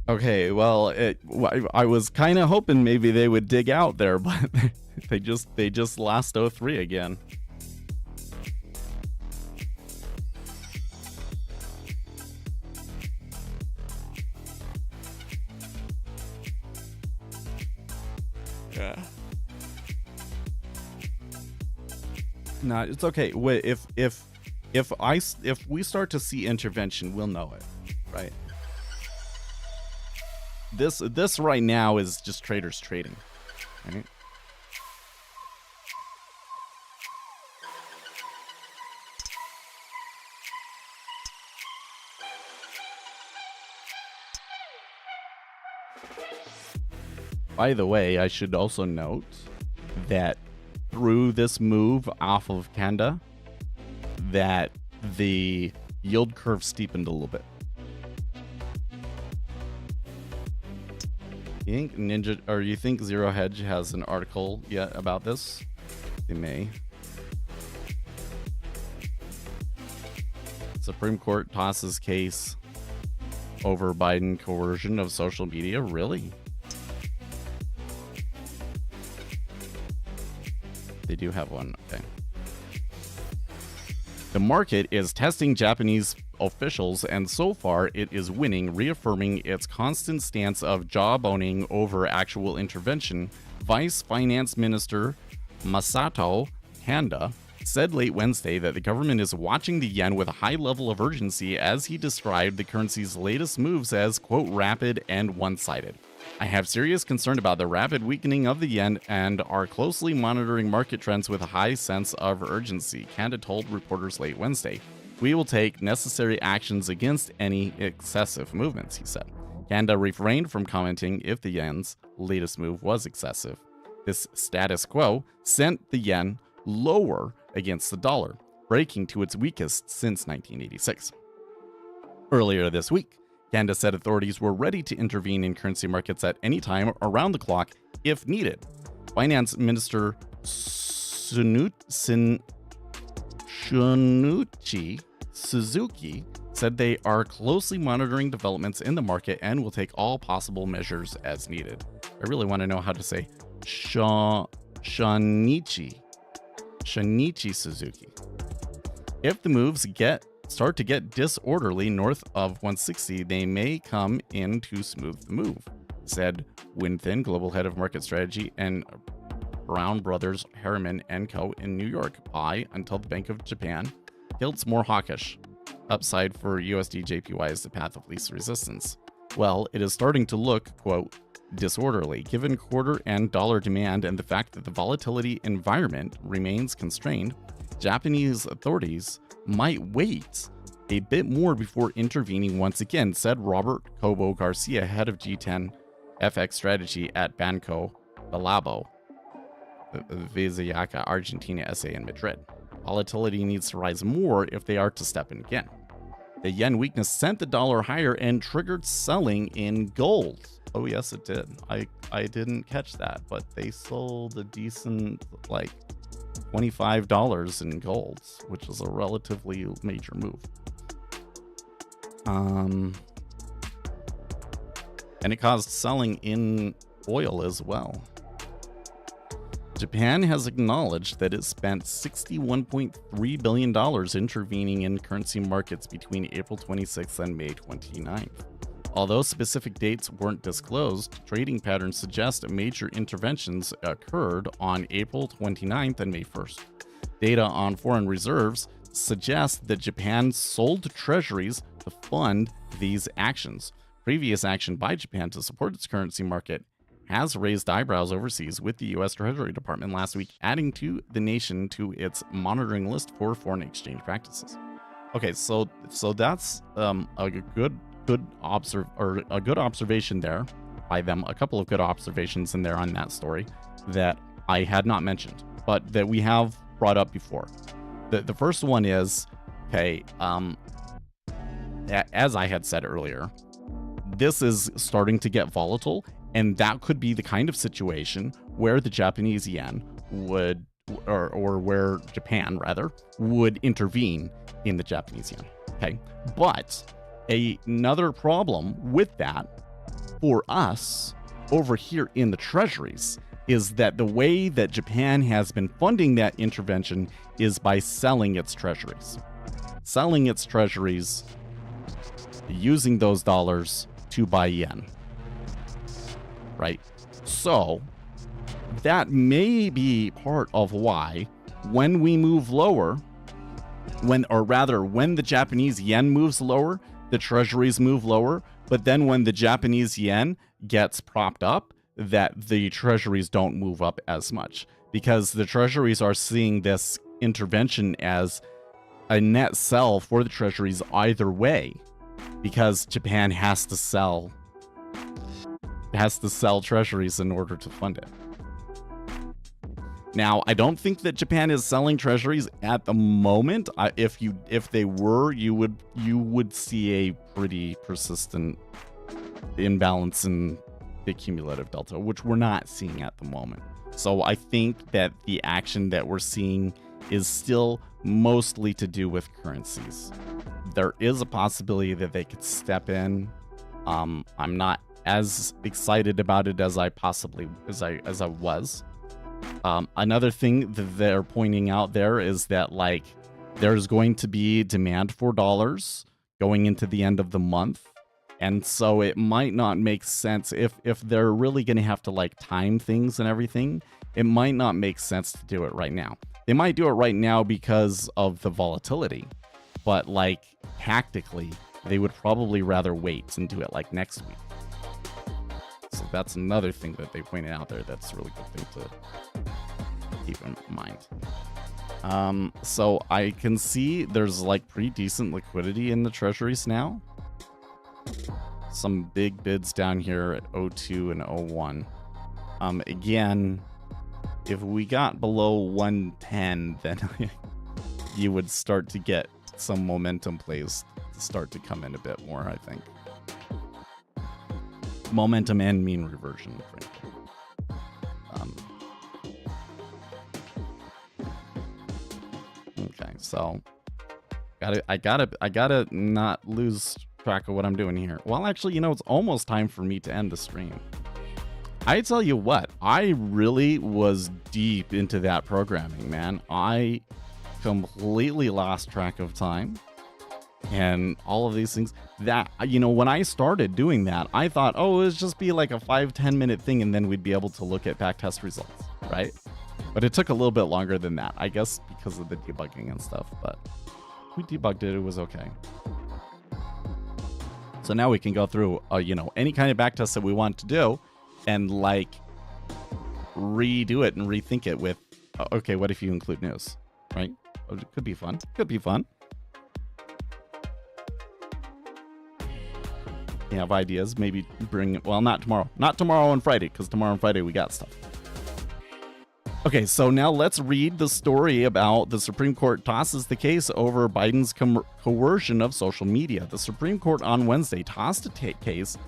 Okay, well, I was kind of hoping maybe they would dig out there, but they just lost 03 again. Yeah. No, it's okay. If we start to see intervention, we'll know it, right? This right now is just traders trading, right? By the way, I should also note that through this move off of Kanda, that the yield curve steepened a little bit. You think Zero Hedge has an article yet about this? They may. Supreme Court tosses case over Biden coercion of social media. Really? They do have one. Okay. The market is testing Japanese officials, and so far it is winning, reaffirming its constant stance of jawboning over actual intervention. Vice Finance Minister Masato Kanda said late Wednesday that the government is watching the yen with a high level of urgency as he described the currency's latest moves as, quote, rapid and one-sided. I have serious concern about the rapid weakening of the yen and are closely monitoring market trends with a high sense of urgency, Kanda told reporters late Wednesday. We will take necessary actions against any excessive movements, he said. Kanda refrained from commenting if the yen's latest move was excessive. This status quo sent the yen lower against the dollar, breaking to its weakest since 1986. Earlier this week, Kanda said authorities were ready to intervene in currency markets at any time around the clock if needed. Finance Minister Shunichi Suzuki said they are closely monitoring developments in the market and will take all possible measures as needed. I really want to know how to say Shunichi Suzuki. If the moves start to get disorderly north of 160, they may come in to smooth the move, said Winthin, global head of market strategy, and Brown Brothers Harriman & Co. in New York. Buy until the Bank of Japan tilts more hawkish. Upside for USD JPY is the path of least resistance. Well, it is starting to look, quote, disorderly, given quarter and dollar demand and the fact that the volatility environment remains constrained. Japanese authorities might wait a bit more before intervening once again, said Robert Cobo Garcia, head of G10 FX strategy at Banco Balabo, Vizayaca, Argentina SA in Madrid. Volatility needs to rise more if they are to step in again. The yen weakness sent the dollar higher and triggered selling in gold. Oh yes, it did. I didn't catch that, but they sold a decent, like, $25 in gold, which is a relatively major move. And it caused selling in oil as well. Japan has acknowledged that it spent $61.3 billion intervening in currency markets between April 26th and May 29th. Although specific dates weren't disclosed, trading patterns suggest major interventions occurred on April 29th and May 1st. Data on foreign reserves suggests that Japan sold treasuries to fund these actions. Previous action by Japan to support its currency market has raised eyebrows overseas, with the U.S. Treasury Department last week adding to the nation to its monitoring list for foreign exchange practices. Okay, so that's a good observation there by them. A couple of good observations in there on that story that I had not mentioned, but that we have brought up before. The first one is, okay, as I had said earlier, this is starting to get volatile, and that could be the kind of situation where the Japanese yen would, or where Japan rather, would intervene in the Japanese yen. Okay, but another problem with that for us over here in the treasuries is that the way that Japan has been funding that intervention is by selling its treasuries. Selling its treasuries, using those dollars to buy yen. Right? So that may be part of why when we move lower, when the Japanese yen moves lower, the treasuries move lower, but then when the Japanese yen gets propped up, that the treasuries don't move up as much, because the treasuries are seeing this intervention as a net sell for the treasuries either way, because Japan has to sell treasuries in order to fund it. Now, I don't think that Japan is selling treasuries at the moment. If they were, you would see a pretty persistent imbalance in the cumulative delta, which we're not seeing at the moment. So I think that the action that we're seeing is still mostly to do with currencies. There is a possibility that they could step in. I'm not as excited about it as I was. Another thing that they're pointing out there is that, like, there's going to be demand for dollars going into the end of the month. And so it might not make sense if they're really going to have to, like, time things and everything. It might not make sense to do it right now. They might do it right now because of the volatility, but, like, tactically, they would probably rather wait and do it, like, next week. So that's another thing that they pointed out there. That's a really good thing to keep in mind. So I can see there's, like, pretty decent liquidity in the treasuries now. Some big bids down here at 02 and 01. Again, if we got below 110, then you would start to get some momentum plays start to come in a bit more, I think. Momentum and mean reversion, frankly. So I gotta not lose track of what I'm doing here. Well, actually, it's almost time for me to end the stream. I tell you what, I really was deep into that programming, man. I completely lost track of time and all of these things. That, when I started doing that, I thought, oh, it would just be like a 5-10 minute thing and then we'd be able to look at backtest results, right? But it took a little bit longer than that, I guess, because of the debugging and stuff. But we debugged it, it was okay. So now we can go through, any kind of backtest that we want to do and redo it and rethink it with, okay, what if you include news, right? It could be fun. Could be fun. You have ideas, maybe bring it, well, not tomorrow. Not tomorrow and Friday, because tomorrow and Friday we got stuff. Okay, so now let's read the story about the Supreme Court tosses the case over Biden's coercion of social media. The Supreme Court on Wednesday tossed a case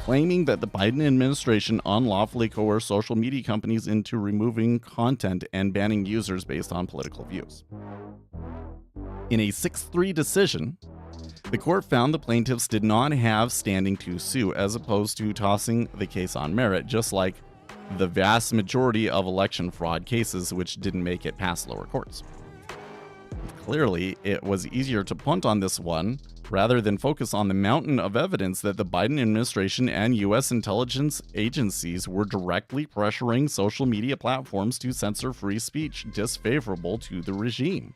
claiming that the Biden administration unlawfully coerced social media companies into removing content and banning users based on political views. In a 6-3 decision, the court found the plaintiffs did not have standing to sue, as opposed to tossing the case on merit, just like the vast majority of election fraud cases which didn't make it past lower courts. Clearly, it was easier to punt on this one rather than focus on the mountain of evidence that the Biden administration and U.S. intelligence agencies were directly pressuring social media platforms to censor free speech disfavorable to the regime.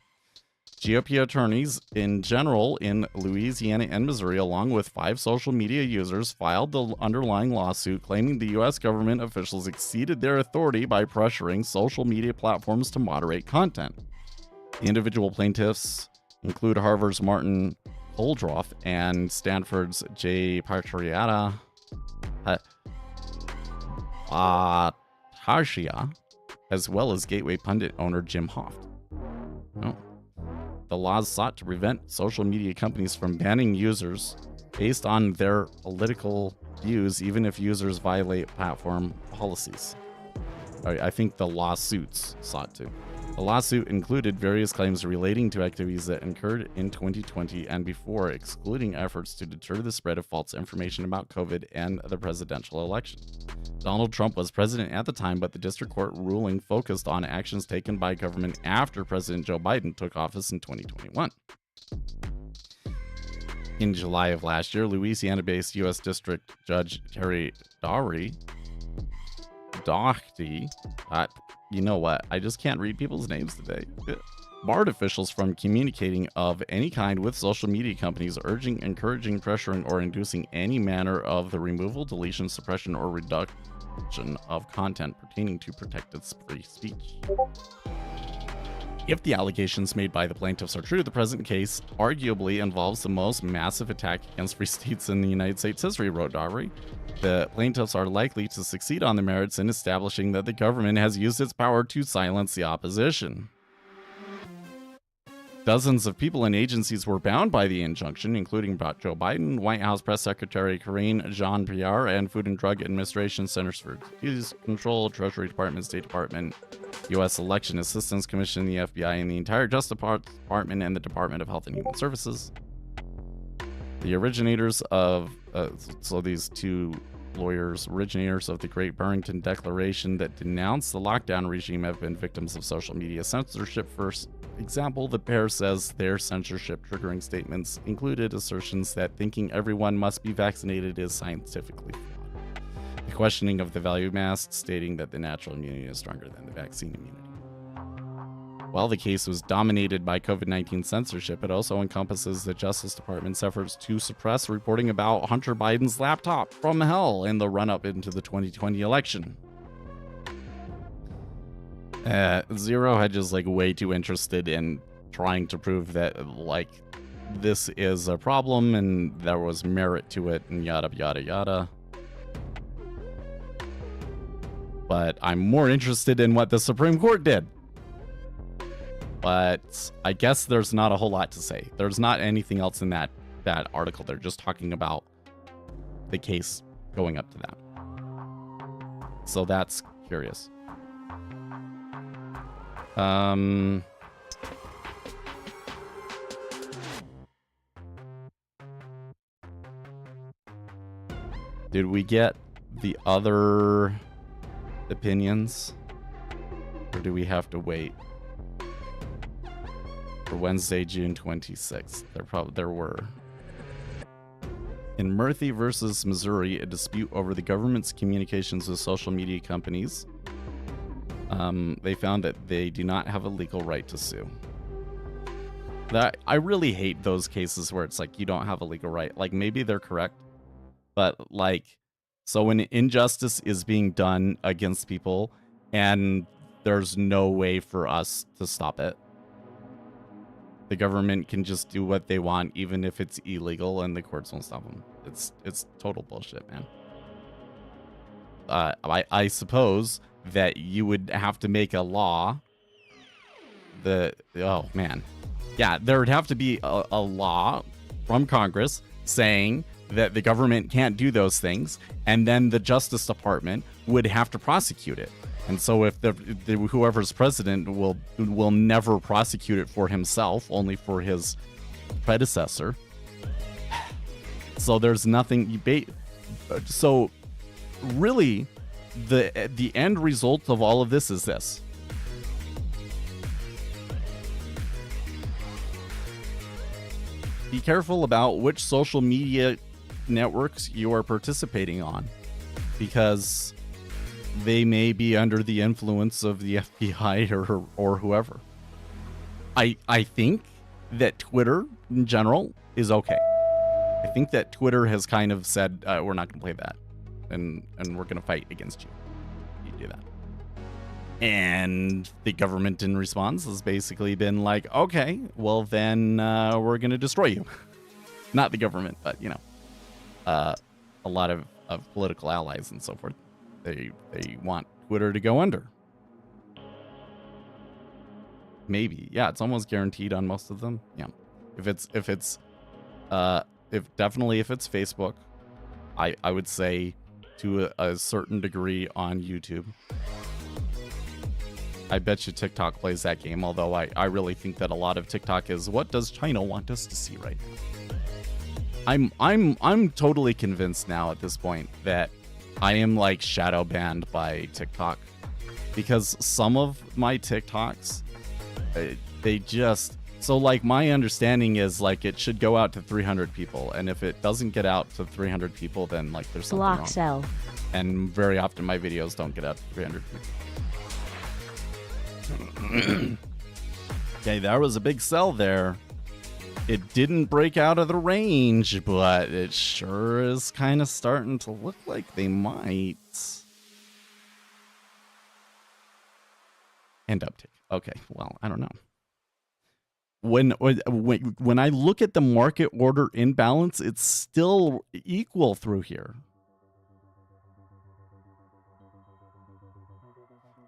GOP attorneys in general in Louisiana and Missouri, along with 5 social media users, filed the underlying lawsuit claiming the U.S. government officials exceeded their authority by pressuring social media platforms to moderate content. The individual plaintiffs include Harvard's Martin Oldroff and Stanford's Jay Partoriata Hashia, as well as Gateway Pundit owner Jim Hoft. Oh. The laws sought to prevent social media companies from banning users based on their political views, even if users violate platform policies. I think the lawsuits sought to. The lawsuit included various claims relating to activities that occurred in 2020 and before, excluding efforts to deter the spread of false information about COVID and the presidential election. Donald Trump was president at the time, but the district court ruling focused on actions taken by government after President Joe Biden took office in 2021. In July of last year, Louisiana-based U.S. District Judge Terry Doherty, you know what? I just can't read people's names today. Barred officials from communicating of any kind with social media companies, urging, encouraging, pressuring, or inducing any manner of the removal, deletion, suppression, or reduction of content pertaining to protected free speech. If the allegations made by the plaintiffs are true, the present case arguably involves the most massive attack against free states in the United States history, wrote Doherty. The plaintiffs are likely to succeed on the merits in establishing that the government has used its power to silence the opposition. Dozens of people and agencies were bound by the injunction, including Joe Biden, White House Press Secretary Karine Jean-Pierre, and Food and Drug Administration Centers for Disease Control, Treasury Department, State Department, U.S. Election Assistance Commission, the FBI, and the entire Justice Department and the Department of Health and Human Services. The originators of, so these two lawyers, originators of the Great Barrington Declaration that denounced the lockdown regime, have been victims of social media censorship. For example, the pair says their censorship triggering statements included assertions that thinking everyone must be vaccinated is scientifically flawed. The questioning of the value of masks, stating that the natural immunity is stronger than the vaccine immunity. While the case was dominated by COVID-19 censorship, it also encompasses the Justice Department's efforts to suppress reporting about Hunter Biden's laptop from hell in the run-up into the 2020 election. Zero Hedge is way too interested in trying to prove that this is a problem and there was merit to it and yada yada yada. But I'm more interested in what the Supreme Court did. But I guess there's not a whole lot to say. There's not anything else in that article. They're just talking about the case going up to that. So that's curious. Did we get the other opinions? Or do we have to wait for Wednesday, June 26th? There were. In Murphy versus Missouri, a dispute over the government's communications with social media companies, they found that they do not have a legal right to sue. I really hate those cases where it's like you don't have a legal right. Like, maybe they're correct, but like, so when injustice is being done against people and there's no way for us to stop it, the government can just do what they want, even if it's illegal, and the courts won't stop them. It's total bullshit, man. I suppose that you would have to make a law. Oh man, yeah, there would have to be a law from Congress saying that the government can't do those things, and then the Justice Department would have to prosecute it. And so if whoever's president will never prosecute it for himself, only for his predecessor. So there's nothing. So really, the end result of all of this is this. Be careful about which social media networks you are participating on, because they may be under the influence of the FBI or whoever. I think that Twitter in general is okay. I think that Twitter has kind of said, we're not going to play that, and we're going to fight against you. You do that. And the government in response has basically been like, okay, well then we're going to destroy you. Not the government, but you know, a lot of political allies and so forth. They want Twitter to go under. Maybe. Yeah, it's almost guaranteed on most of them. Yeah. If it's Facebook, I would say to a certain degree on YouTube. I bet you TikTok plays that game, although I really think that a lot of TikTok is, what does China want us to see right now? I'm totally convinced now at this point that I am like shadow banned by TikTok, because some of my TikToks, they just, so like my understanding is like it should go out to 300 people, and if it doesn't get out to 300 people, then like there's something Block wrong. cell. And very often my videos don't get out to 300 people. Okay, there was a big cell there. It didn't break out of the range, but it sure is kind of starting to look like they might. And uptick. Okay, well, I don't know. When I look at the market order imbalance, it's still equal through here.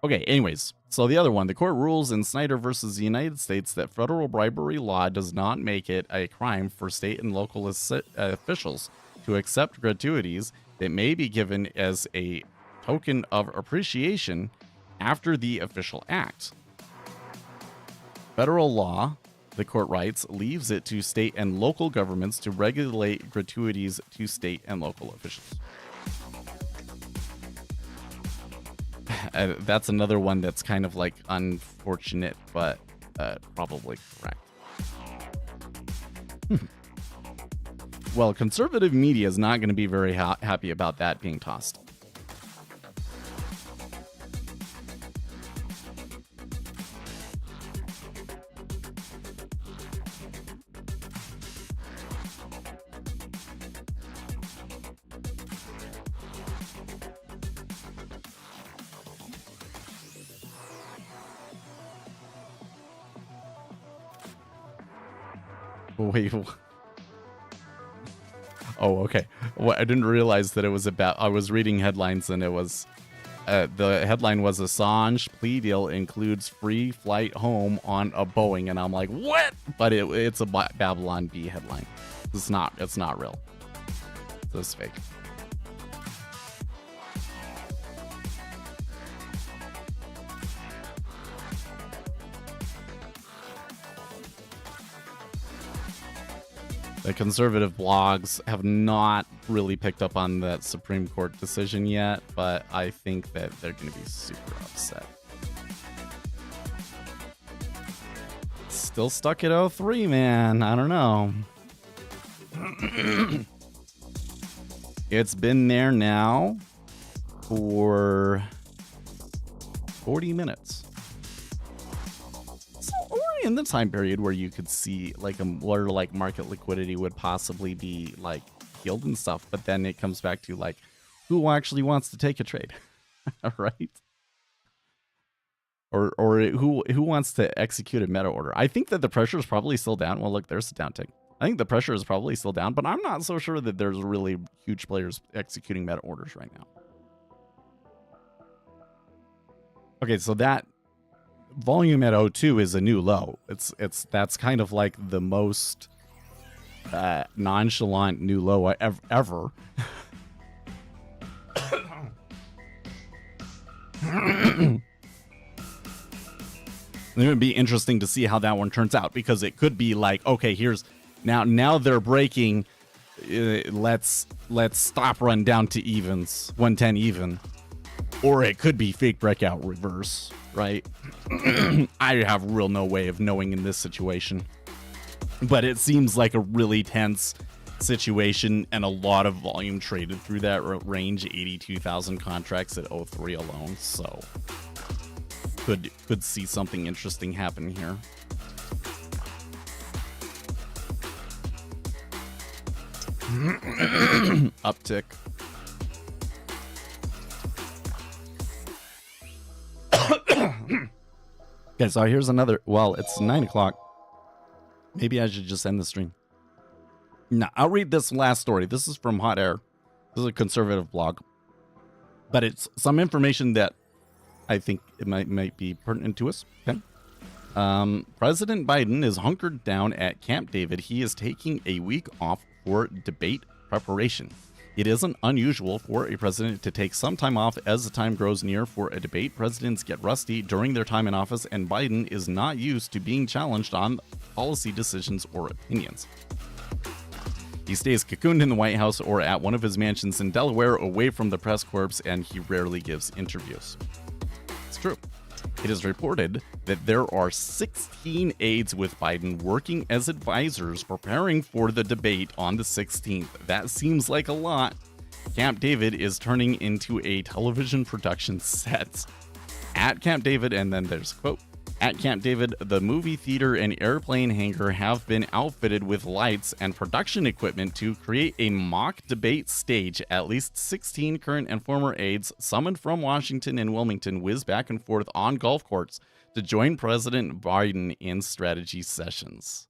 Okay, anyways, so the other one, the court rules in Snyder versus the United States that federal bribery law does not make it a crime for state and local officials to accept gratuities that may be given as a token of appreciation after the official act. Federal law, the court writes, leaves it to state and local governments to regulate gratuities to state and local officials. That's another one that's kind of like unfortunate, but probably correct. Well, conservative media is not going to be very happy about that being tossed. Wait. Oh, okay. Well, I didn't realize that it was about. I was reading headlines and it was. The headline was Assange plea deal includes free flight home on a Boeing, and I'm like, what? But it's a Babylon Bee headline. It's not real. It's fake. The conservative blogs have not really picked up on that Supreme Court decision yet, but I think that they're going to be super upset. Still stuck at 03, man. I don't know. It's been there now for 40 minutes. So we're in the time period where you could see like where like market liquidity would possibly be like healed and stuff, but then it comes back to like who actually wants to take a trade, right? Or who wants to execute a meta order? I think that the pressure is probably still down. Well, look, there's a downtick. I think the pressure is probably still down, but I'm not so sure that there's really huge players executing meta orders right now. Okay, so that volume at 02 is a new low. That's kind of like the most nonchalant new low ever. It would be interesting to see how that one turns out, because it could be like, okay, here's now they're breaking. Let's stop run down to evens, 110 even, or it could be fake breakout reverse, right? I have real no way of knowing in this situation, but it seems like a really tense situation and a lot of volume traded through that range, 82,000 contracts at 03 alone. So could see something interesting happen here. Uptick. Okay, so here's another. Well, it's 9 o'clock. Maybe I should just end the stream. No, I'll read this last story. This is from Hot Air. This is a conservative blog, but it's some information that I think it might be pertinent to us. Okay. President Biden is hunkered down at Camp David. He is taking a week off for debate preparation. It isn't unusual for a president to take some time off as the time grows near for a debate. Presidents get rusty during their time in office, and Biden is not used to being challenged on policy decisions or opinions. He stays cocooned in the White House or at one of his mansions in Delaware, away from the press corps, and he rarely gives interviews. It's true. It is reported that there are 16 aides with Biden working as advisors preparing for the debate on the 16th. That seems like a lot. Camp David is turning into a television production set. At Camp David, and then there's a quote, at Camp David, the movie theater and airplane hangar have been outfitted with lights and production equipment to create a mock debate stage. At least 16 current and former aides summoned from Washington and Wilmington whiz back and forth on golf courts to join President Biden in strategy sessions.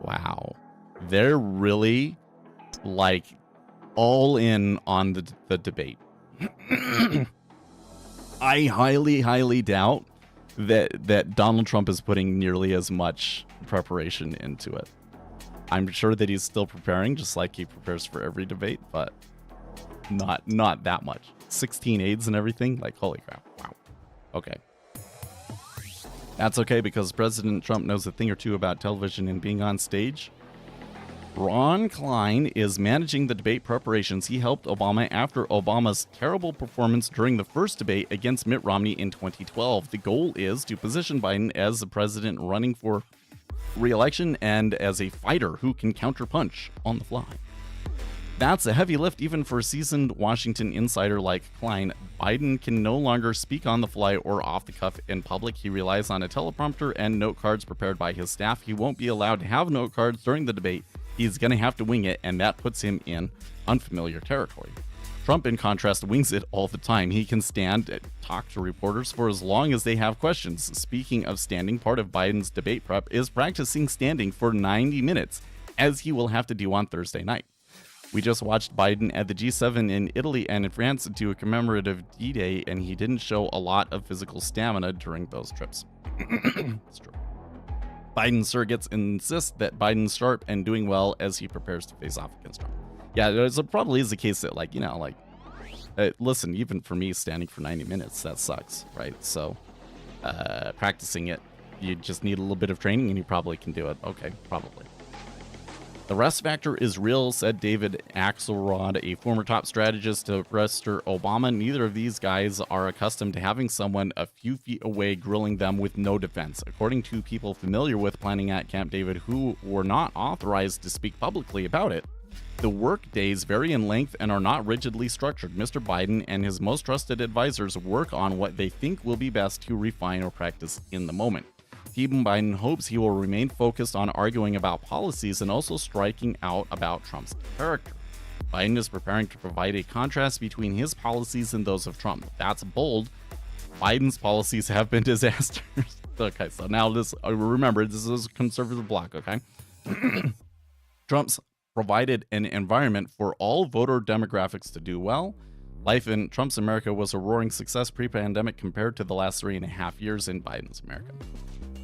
Wow. They're really, like, all in on the debate. I highly doubt that Donald Trump is putting nearly as much preparation into it. I'm sure that he's still preparing, just like he prepares for every debate, but not that much. 16 aides and everything, like, holy crap. Wow. Okay. That's okay, because President Trump knows a thing or two about television and being on stage. Ron Klein is managing the debate preparations. He helped Obama after Obama's terrible performance during the first debate against Mitt Romney in 2012. The goal is to position Biden as the president running for re-election and as a fighter who can counterpunch on the fly. That's a heavy lift even for a seasoned Washington insider like Klein. Biden can no longer speak on the fly or off the cuff in public. He relies on a teleprompter and note cards prepared by his staff. He won't be allowed to have note cards during the debate. He's going to have to wing it, and that puts him in unfamiliar territory. Trump, in contrast, wings it all the time. He can stand and talk to reporters for as long as they have questions. Speaking of standing, part of Biden's debate prep is practicing standing for 90 minutes, as he will have to do on Thursday night. We just watched Biden at the G7 in Italy and in France do a commemorative D-Day, and he didn't show a lot of physical stamina during those trips. It's true. Biden surrogates insist that Biden's sharp and doing well as he prepares to face off against Trump. Yeah, it probably is the case that, like, you know, like, listen, even for me, standing for 90 minutes, that sucks, right? So, practicing it, you just need a little bit of training and you probably can do it. Okay, probably. The rest factor is real, said David Axelrod, a former top strategist to Mr. Obama. Neither of these guys are accustomed to having someone a few feet away grilling them with no defense. According to people familiar with planning at Camp David who were not authorized to speak publicly about it, the work days vary in length and are not rigidly structured. Mr. Biden and his most trusted advisors work on what they think will be best to refine or practice in the moment. Team Biden hopes he will remain focused on arguing about policies and also striking out about Trump's character. Biden is preparing to provide a contrast between his policies and those of Trump. That's bold. Biden's policies have been disasters. Okay, so now this, remember, this is a conservative bloc, okay? Trump's provided an environment for all voter demographics to do well. Life in Trump's America was a roaring success pre-pandemic compared to the last 3.5 years in Biden's America.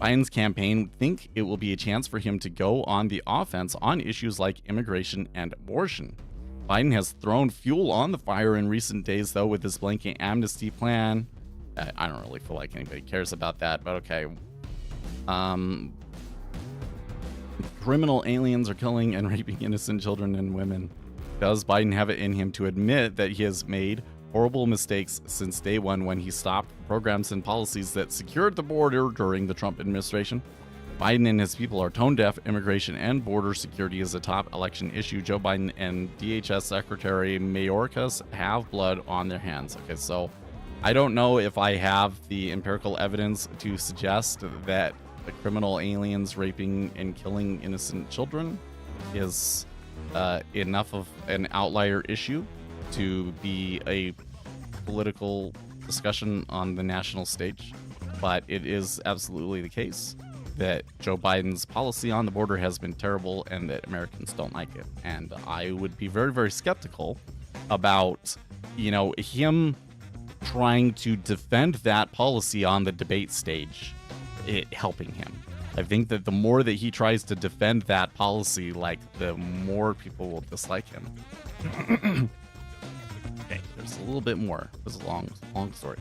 Biden's campaign think it will be a chance for him to go on the offense on issues like immigration and abortion. Biden has thrown fuel on the fire in recent days, though, with his blanket amnesty plan. I don't really feel like anybody cares about that, but okay. Criminal aliens are killing and raping innocent children and women. Does Biden have it in him to admit that he has made horrible mistakes since day one when he stopped programs and policies that secured the border during the Trump administration? Biden and his people are tone deaf. Immigration and border security is a top election issue. Joe Biden and DHS Secretary Mayorkas have blood on their hands. Okay, so I don't know if I have the empirical evidence to suggest that the criminal aliens raping and killing innocent children is enough of an outlier issue to be a political discussion on the national stage, but it is absolutely the case that Joe Biden's policy on the border has been terrible and that Americans don't like it. And I would be very, very skeptical about, him trying to defend that policy on the debate stage, it helping him. I think that the more that he tries to defend that policy, the more people will dislike him. Okay, there's a little bit more. This is a long story.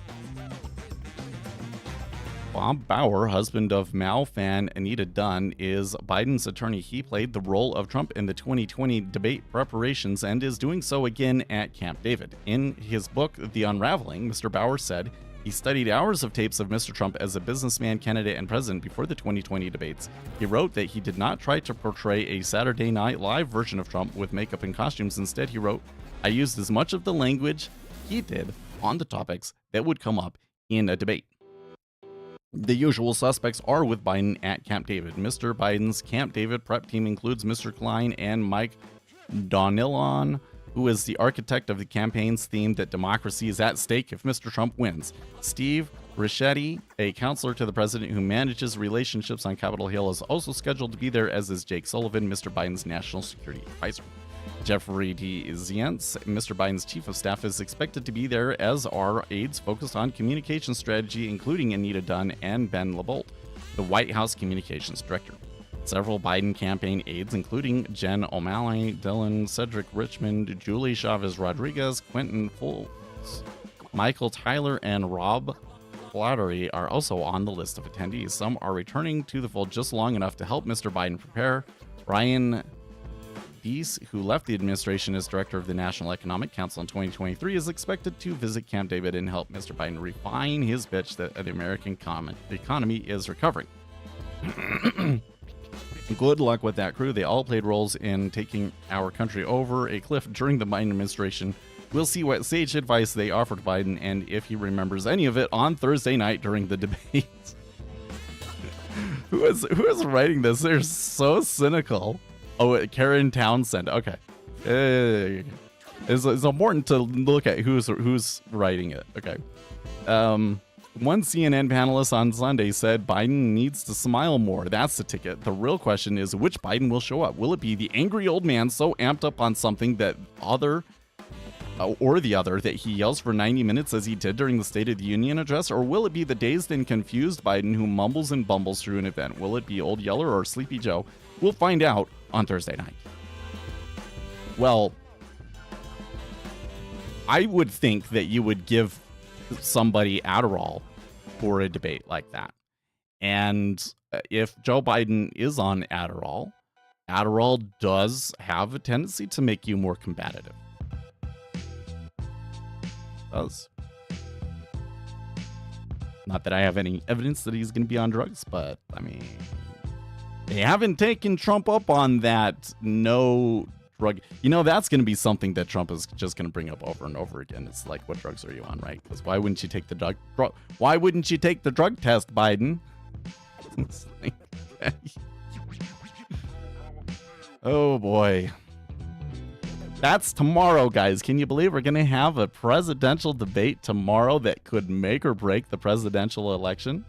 Bob Bauer, husband of Mao fan Anita Dunn, is Biden's attorney. He played the role of Trump in the 2020 debate preparations and is doing so again at Camp David. In his book, The Unraveling, Mr. Bauer said he studied hours of tapes of Mr. Trump as a businessman, candidate, and president before the 2020 debates. He wrote that he did not try to portray a Saturday Night Live version of Trump with makeup and costumes. Instead, he wrote, I used as much of the language he did on the topics that would come up in a debate. The usual suspects are with Biden at Camp David. Mr. Biden's Camp David prep team includes Mr. Klein and Mike Donilon, who is the architect of the campaign's theme that democracy is at stake if Mr. Trump wins. Steve Richetti, a counselor to the president who manages relationships on Capitol Hill, is also scheduled to be there, as is Jake Sullivan, Mr. Biden's national security advisor. Jeffrey D. Zients, Mr. Biden's chief of staff, is expected to be there, as are aides focused on communication strategy, including Anita Dunn and Ben LaBolt, the White House communications director. Several Biden campaign aides, including Jen O'Malley, Dylan Cedric Richmond, Julie Chavez Rodriguez, Quentin Fultz, Michael Tyler, and Rob Flattery, are also on the list of attendees. Some are returning to the fold just long enough to help Mr. Biden prepare. Brian Deese, who left the administration as director of the National Economic Council in 2023, is expected to visit Camp David and help Mr. Biden refine his pitch that the American economy is recovering. Good luck with that crew. They all played roles in taking our country over a cliff during the Biden administration. We'll see what sage advice they offered Biden and if he remembers any of it on Thursday night during the debate. Who is writing this? They're so cynical. Oh, Karen Townsend. Okay. It's important to look at who's writing it. Okay. One CNN panelist on Sunday said Biden needs to smile more. That's the ticket. The real question is which Biden will show up. Will it be the angry old man so amped up on something that that he yells for 90 minutes as he did during the State of the Union address? Or will it be the dazed and confused Biden who mumbles and bumbles through an event? Will it be Old Yeller or Sleepy Joe? We'll find out on Thursday night. Well, I would think that you would give somebody Adderall for a debate like that. And if Joe Biden is on Adderall, Adderall does have a tendency to make you more combative. It does. Not that I have any evidence that he's going to be on drugs, but I mean, they haven't taken Trump up on that no drug. You know, that's going to be something that Trump is just going to bring up over and over again. It's like, what drugs are you on, right? Because why wouldn't you take the why wouldn't you take the drug test, Biden? It's like, oh boy. That's tomorrow, guys. Can you believe we're going to have a presidential debate tomorrow that could make or break the presidential election?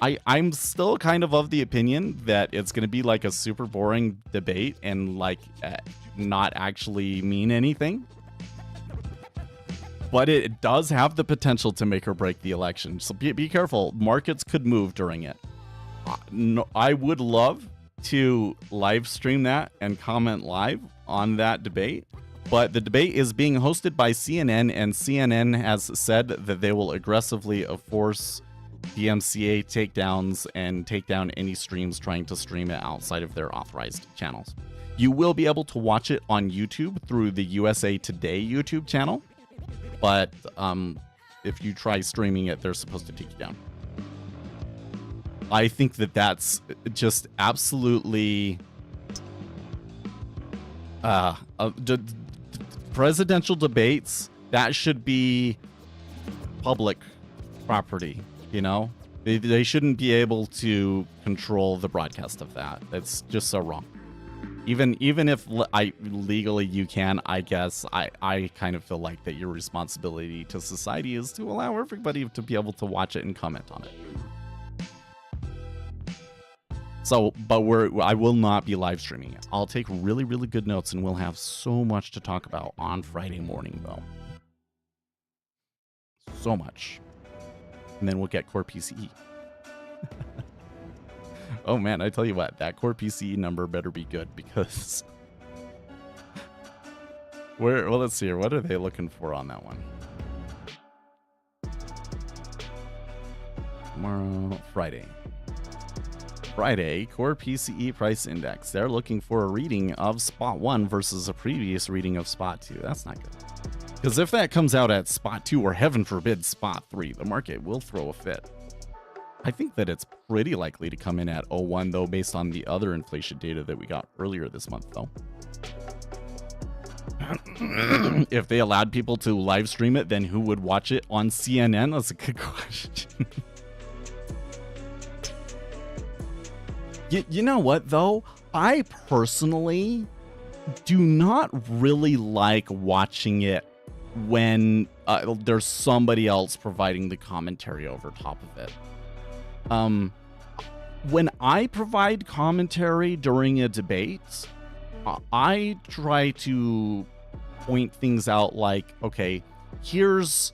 I'm still kind of the opinion that it's going to be like a super boring debate and like not actually mean anything. But it does have the potential to make or break the election. So be careful. Markets could move during it. No, I would love to live stream that and comment live on that debate, but the debate is being hosted by CNN, and CNN has said that they will aggressively enforce DMCA takedowns and take down any streams trying to stream it outside of their authorized channels. You will be able to watch it on YouTube through the USA Today YouTube channel, but if you try streaming it, they're supposed to take you down. I think that that's just absolutely presidential debates, that should be public property, you know? They shouldn't be able to control the broadcast of that. It's just so wrong. Even if legally you can, I guess I kind of feel like that your responsibility to society is to allow everybody to be able to watch it and comment on it. So, but I will not be live streaming it. I'll take really, really good notes, and we'll have so much to talk about on Friday morning, though. So much. And then we'll get core PCE. Oh man, I tell you what, that core PCE number better be good, because well, let's see here. What are they looking for on that one? Tomorrow, Friday, core PCE price index. They're looking for a reading of spot 1 versus a previous reading of spot 2. That's not good. Because if that comes out at spot 2, or heaven forbid spot 3, the market will throw a fit. I think that it's pretty likely to come in at 0.1, though, based on the other inflation data that we got earlier this month, though. If they allowed people to live stream it, then who would watch it on CNN? That's a good question. You know what, though? I personally do not really like watching it when there's somebody else providing the commentary over top of it. When I provide commentary during a debate, I try to point things out like, okay, here's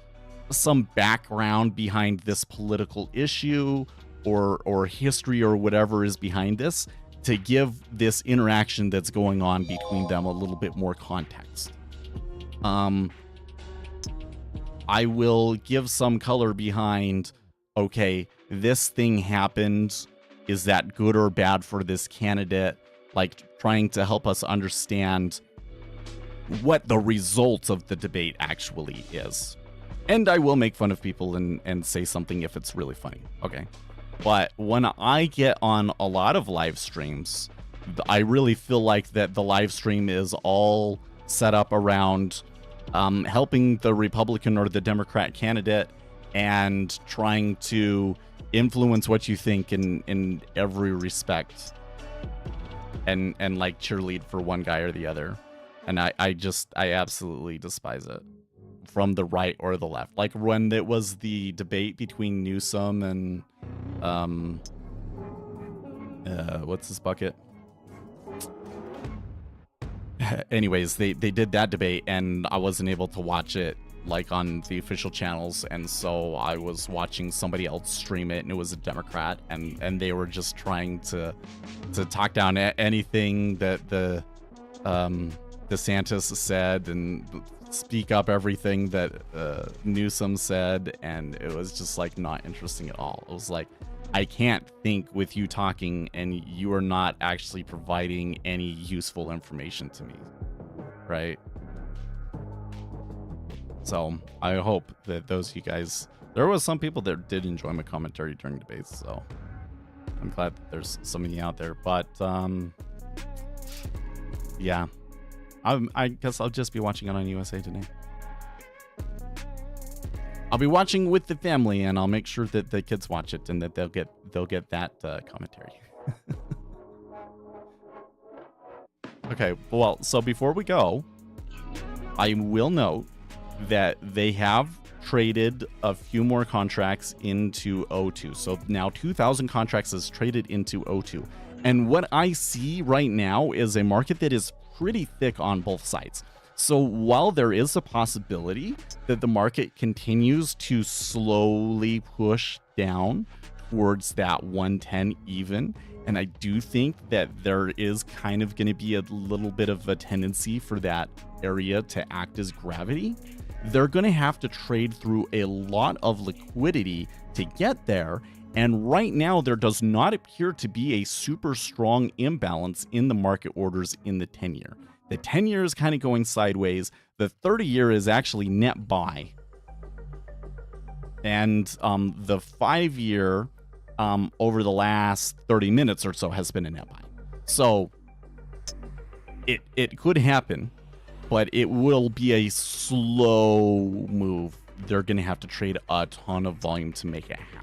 some background behind this political issue or history or whatever is behind this, to give this interaction that's going on between them a little bit more context. I will give some color behind, okay, this thing happened. Is that good or bad for this candidate? Like, trying to help us understand what the result of the debate actually is. And I will make fun of people and say something if it's really funny. Okay. But when I get on a lot of live streams, I really feel like that the live stream is all set up around helping the Republican or the Democrat candidate and trying to influence what you think in every respect, and like cheerlead for one guy or the other. And I absolutely despise it, from the right or the left. Like when it was the debate between Newsom and what's his bucket? Anyways, they did that debate, and I wasn't able to watch it like on the official channels, and so I was watching somebody else stream it, and it was a Democrat, and they were just trying to talk down anything that the DeSantis said, and speak up everything that Newsom said, and it was just like not interesting at all. It was like, I can't think with you talking and you are not actually providing any useful information to me, right? So I hope that those of you guys, there was some people that did enjoy my commentary during debates, so I'm glad that there's so many out there. But yeah, I guess I'll just be watching it on USA Today. I'll be watching with the family, and I'll make sure that the kids watch it and that they'll get that commentary. Okay, well, so before we go, I will note that they have traded a few more contracts into O2. So now 2,000 contracts is traded into O2. And what I see right now is a market that is pretty thick on both sides. So while there is a possibility that the market continues to slowly push down towards that 110 even, and I do think that there is kind of going to be a little bit of a tendency for that area to act as gravity, they're going to have to trade through a lot of liquidity to get there. And right now, there does not appear to be a super strong imbalance in the market orders in the 10-year. The 10-year is kind of going sideways. The 30-year is actually net buy. And the 5-year over the last 30 minutes or so has been a net buy. So it could happen, but it will be a slow move. They're going to have to trade a ton of volume to make it happen.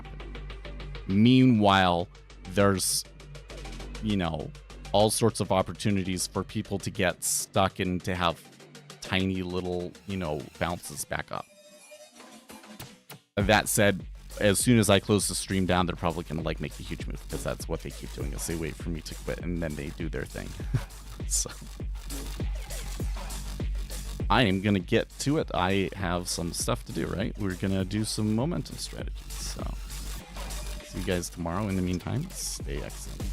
Meanwhile, there's, all sorts of opportunities for people to get stuck and to have tiny little, bounces back up. That said, as soon as I close the stream down, they're probably going to make a huge move, because that's what they keep doing, is they wait for me to quit and then they do their thing. So I am going to get to it. I have some stuff to do, right? We're going to do some momentum strategies. So see you guys tomorrow. In the meantime, stay excellent.